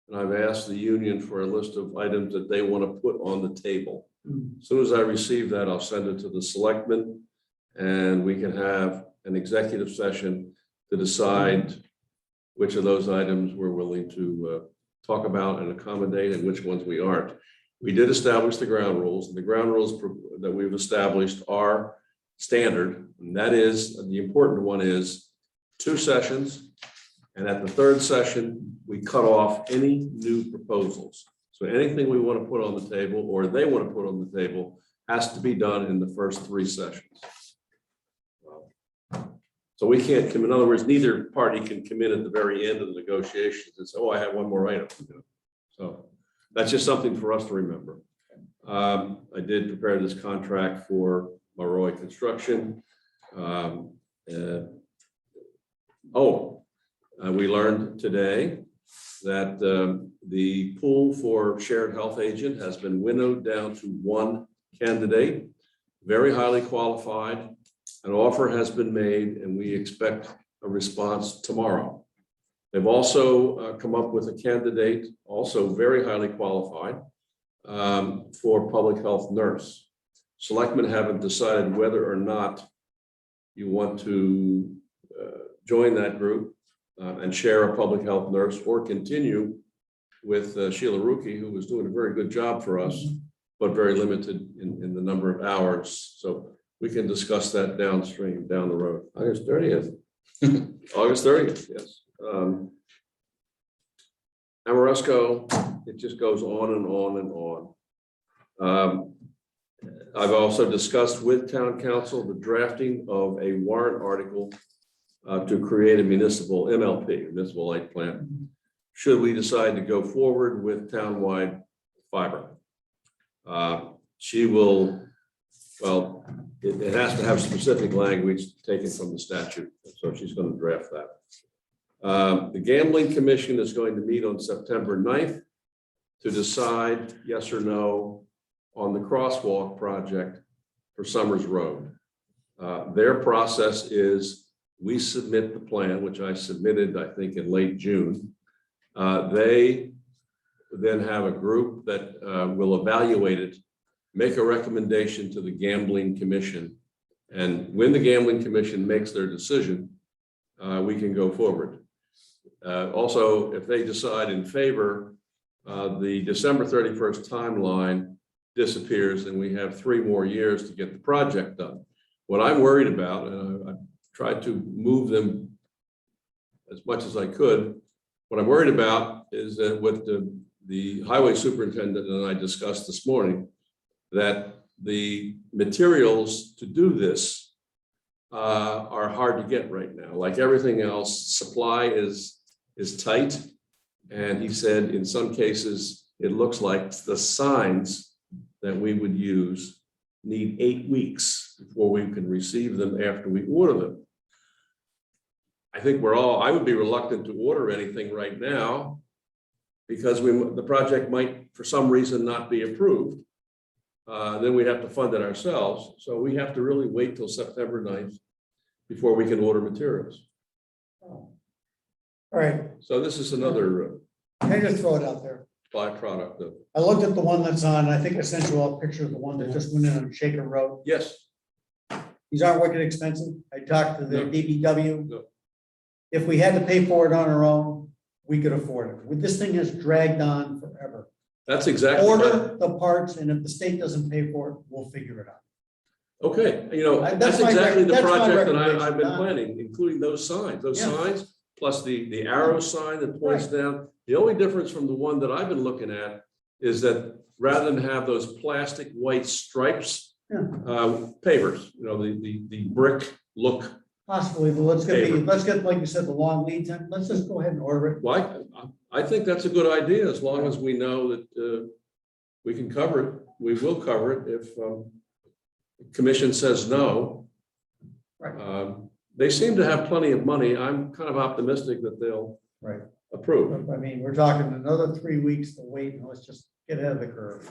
and I've asked the union for a list of items that they want to put on the table. As soon as I receive that, I'll send it to the selectmen, and we can have an executive session to decide which of those items we're willing to talk about and accommodate and which ones we aren't. We did establish the ground rules, and the ground rules that we've established are standard. And that is, the important one is 2 sessions. And at the 3rd session, we cut off any new proposals. So anything we want to put on the table or they want to put on the table has to be done in the first 3 sessions. So we can't come, in other words, neither party can come in at the very end of the negotiations and say, oh, I have one more item to do. So that's just something for us to remember. I did prepare this contract for Marole Construction. We learned today that the pool for shared health agent has been winnowed down to 1 candidate, very highly qualified. An offer has been made, and we expect a response tomorrow. They've also come up with a candidate, also very highly qualified, for public health nurse. Selectmen haven't decided whether or not you want to join that group and share a public health nurse, or continue with Sheila Rookie, who was doing a very good job for us, but very limited in the number of hours. So we can discuss that down the road. August 30th. August 30th, yes. Amoresco, it just goes on and on and on. I've also discussed with town council the drafting of a warrant article to create a municipal MLP, municipal light plant. should we decide to go forward with townwide fiber. She will, well, it has to have specific language taken from the statute, so she's going to draft that. The Gambling Commission is going to meet on September 9th to decide yes or no on the crosswalk project for Summers Road. Their process is we submit the plan, which I submitted, I think, in late June. They then have a group that will evaluate it, make a recommendation to the Gambling Commission. And when the Gambling Commission makes their decision, we can go forward. Also, if they decide in favor, the December 31st timeline disappears and we have 3 more years to get the project done. What I'm worried about, and I tried to move them as much as I could, what I'm worried about is that what the highway superintendent and I discussed this morning, that the materials to do this are hard to get right now. Like everything else, supply is tight. And he said, in some cases, it looks like the signs that we would use need 8 weeks before we can receive them after we order them. I think I would be reluctant to order anything right now because the project might, for some reason, not be approved. Then we'd have to fund it ourselves. So we have to really wait till September 9th before we can order materials. All right, So this is another I just throw it out there. byproduct of, I looked at the one that's on, I think I sent you all a picture of the one that just went in on Shaker Road. yes, These aren't wicked expensive. I talked to the No. DPW. No. If we had to pay for it on our own, we could afford it. With this thing has dragged on forever. that's exactly. what- Order the parts, and if the state doesn't pay for it, we'll figure it out. Okay, That's that's my exactly the that's my project that recommendation, I've been Don. planning, including those signs, Yeah. plus the arrow sign that points down. The only difference from the one that I've been looking at is that rather than have those plastic white stripes, Yeah. pavers, the brick look. Possibly, but let's get, like you said, the long lead time. Let's just go ahead and order it. Why, I think that's a good idea, as long as we know that we can cover it, we will cover it if the commission says no. Right. They seem to have plenty of money. I'm kind of optimistic that they'll Right. approve. I mean, we're talking another 3 weeks to wait, and let's just get ahead of the curve.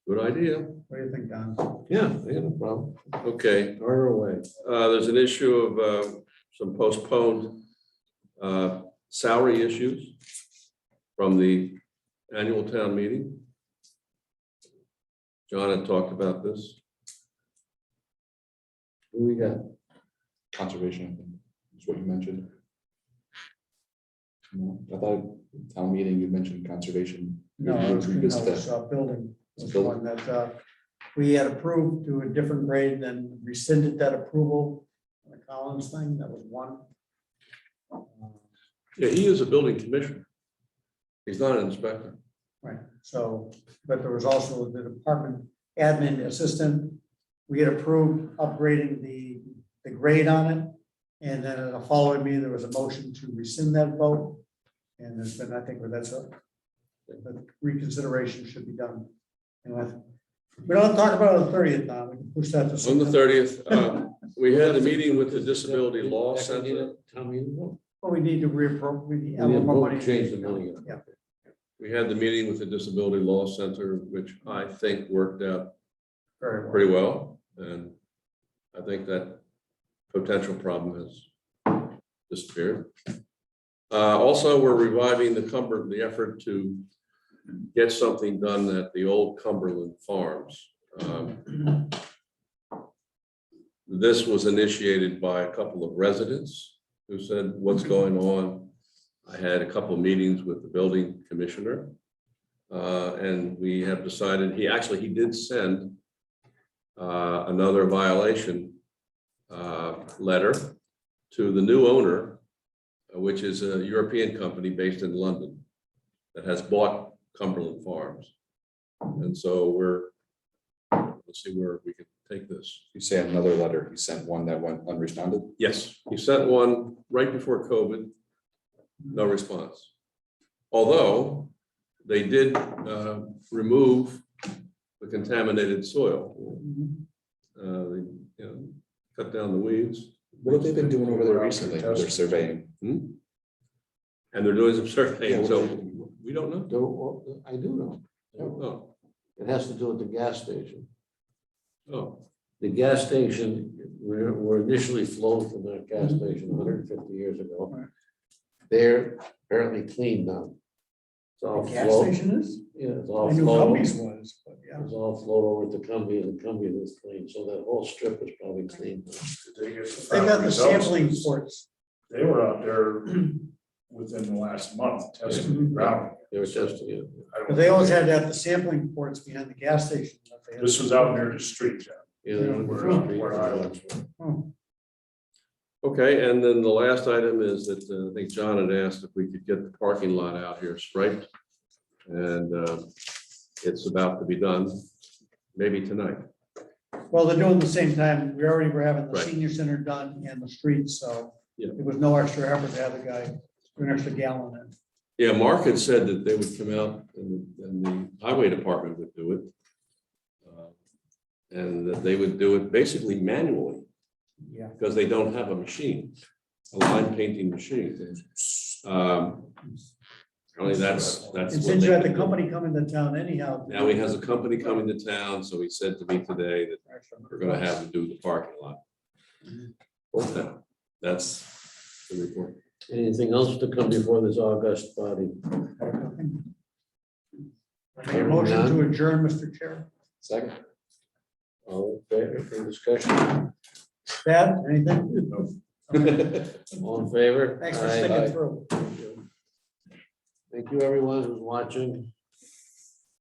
Good idea. What do you think, Don? Yeah, no problem. Okay, fire away. There's an issue of some postponed salary issues from the annual town meeting. John had talked about this. What do we got? Conservation, I think, is what you mentioned. No, I thought town meeting, you mentioned conservation. No, You it's revisit building. It's It's building. one that we had approved to a different grade, then rescinded that approval. The Collins thing, that was one. Yeah, he is a building commissioner. He's not an inspector. Right, so, but there was also the department admin assistant. We had approved upgrading the grade on it. And then in the following meeting, there was a motion to rescind that vote. And there's been, I think, that's a reconsideration should be done. And we don't talk about it on the 30th now, we can push that to. On the 30th, we had the meeting with the Disability Law Center. Town meeting vote. Well, we need to reappropriate, we need We need to more vote money. to change the money. Yeah. We had the meeting with the Disability Law Center, which I think worked out Very well. pretty well. And I think that potential problem has disappeared. Also, we're reviving the effort to get something done at the old Cumberland Farms. This was initiated by a couple of residents who said, what's going on? I had a couple of meetings with the building commissioner. And we have decided, he did send another violation letter to the new owner, which is a European company based in London that has bought Cumberland Farms. And so let's see where we can take this. You say another letter, he sent one that went unresponded. Yes, he sent one right before COVID, no response. Although they did remove the contaminated soil. They, you know, cut down the weeds. What have they been doing over there recently? They're surveying. And they're doing some surveying, Yeah, so what do we don't know. I do know. Oh, It has to do with the gas station. oh, The gas station, were initially flowed from that gas station 150 years ago. They're apparently clean now. It's all The gas flowed. station is? Yeah, it's all I knew flowed. Cumbies was, but yeah. It's all flowed over to Cumbia, and Cumbia is clean, so that whole strip is probably clean. They got the sampling ports. They were out there within the last month testing the ground. They were testing it. I don't But they always think- had to have the sampling ports behind the gas station. that they had. This was out near the street, Jeff. Yeah, they went to the street. Where I was. okay, and then the last item is that I think John had asked if we could get the parking lot out here striped. And it's about to be done, maybe tonight. Well, they're doing the same time. We already were having the Right. senior center done and the streets, so Yeah. there was no extra effort to have the guy do an extra gallon in. Yeah, Mark had said that they would come out and the highway department would do it. And that they would do it basically manually, Yeah. because they don't have a machine, a line painting machine. Only that's. And what since they you had the can do. company coming to town anyhow. Now he has a company coming to town, so he said to me today that we're gonna have to do the parking lot. Okay, that's the report. Anything else to come before this august body? Make a motion to adjourn, Mr. Chair. Second. All in favor, for discussion? Pat, anything? All in favor? Thanks for Aye. sticking through. Thank you, everyone who's watching.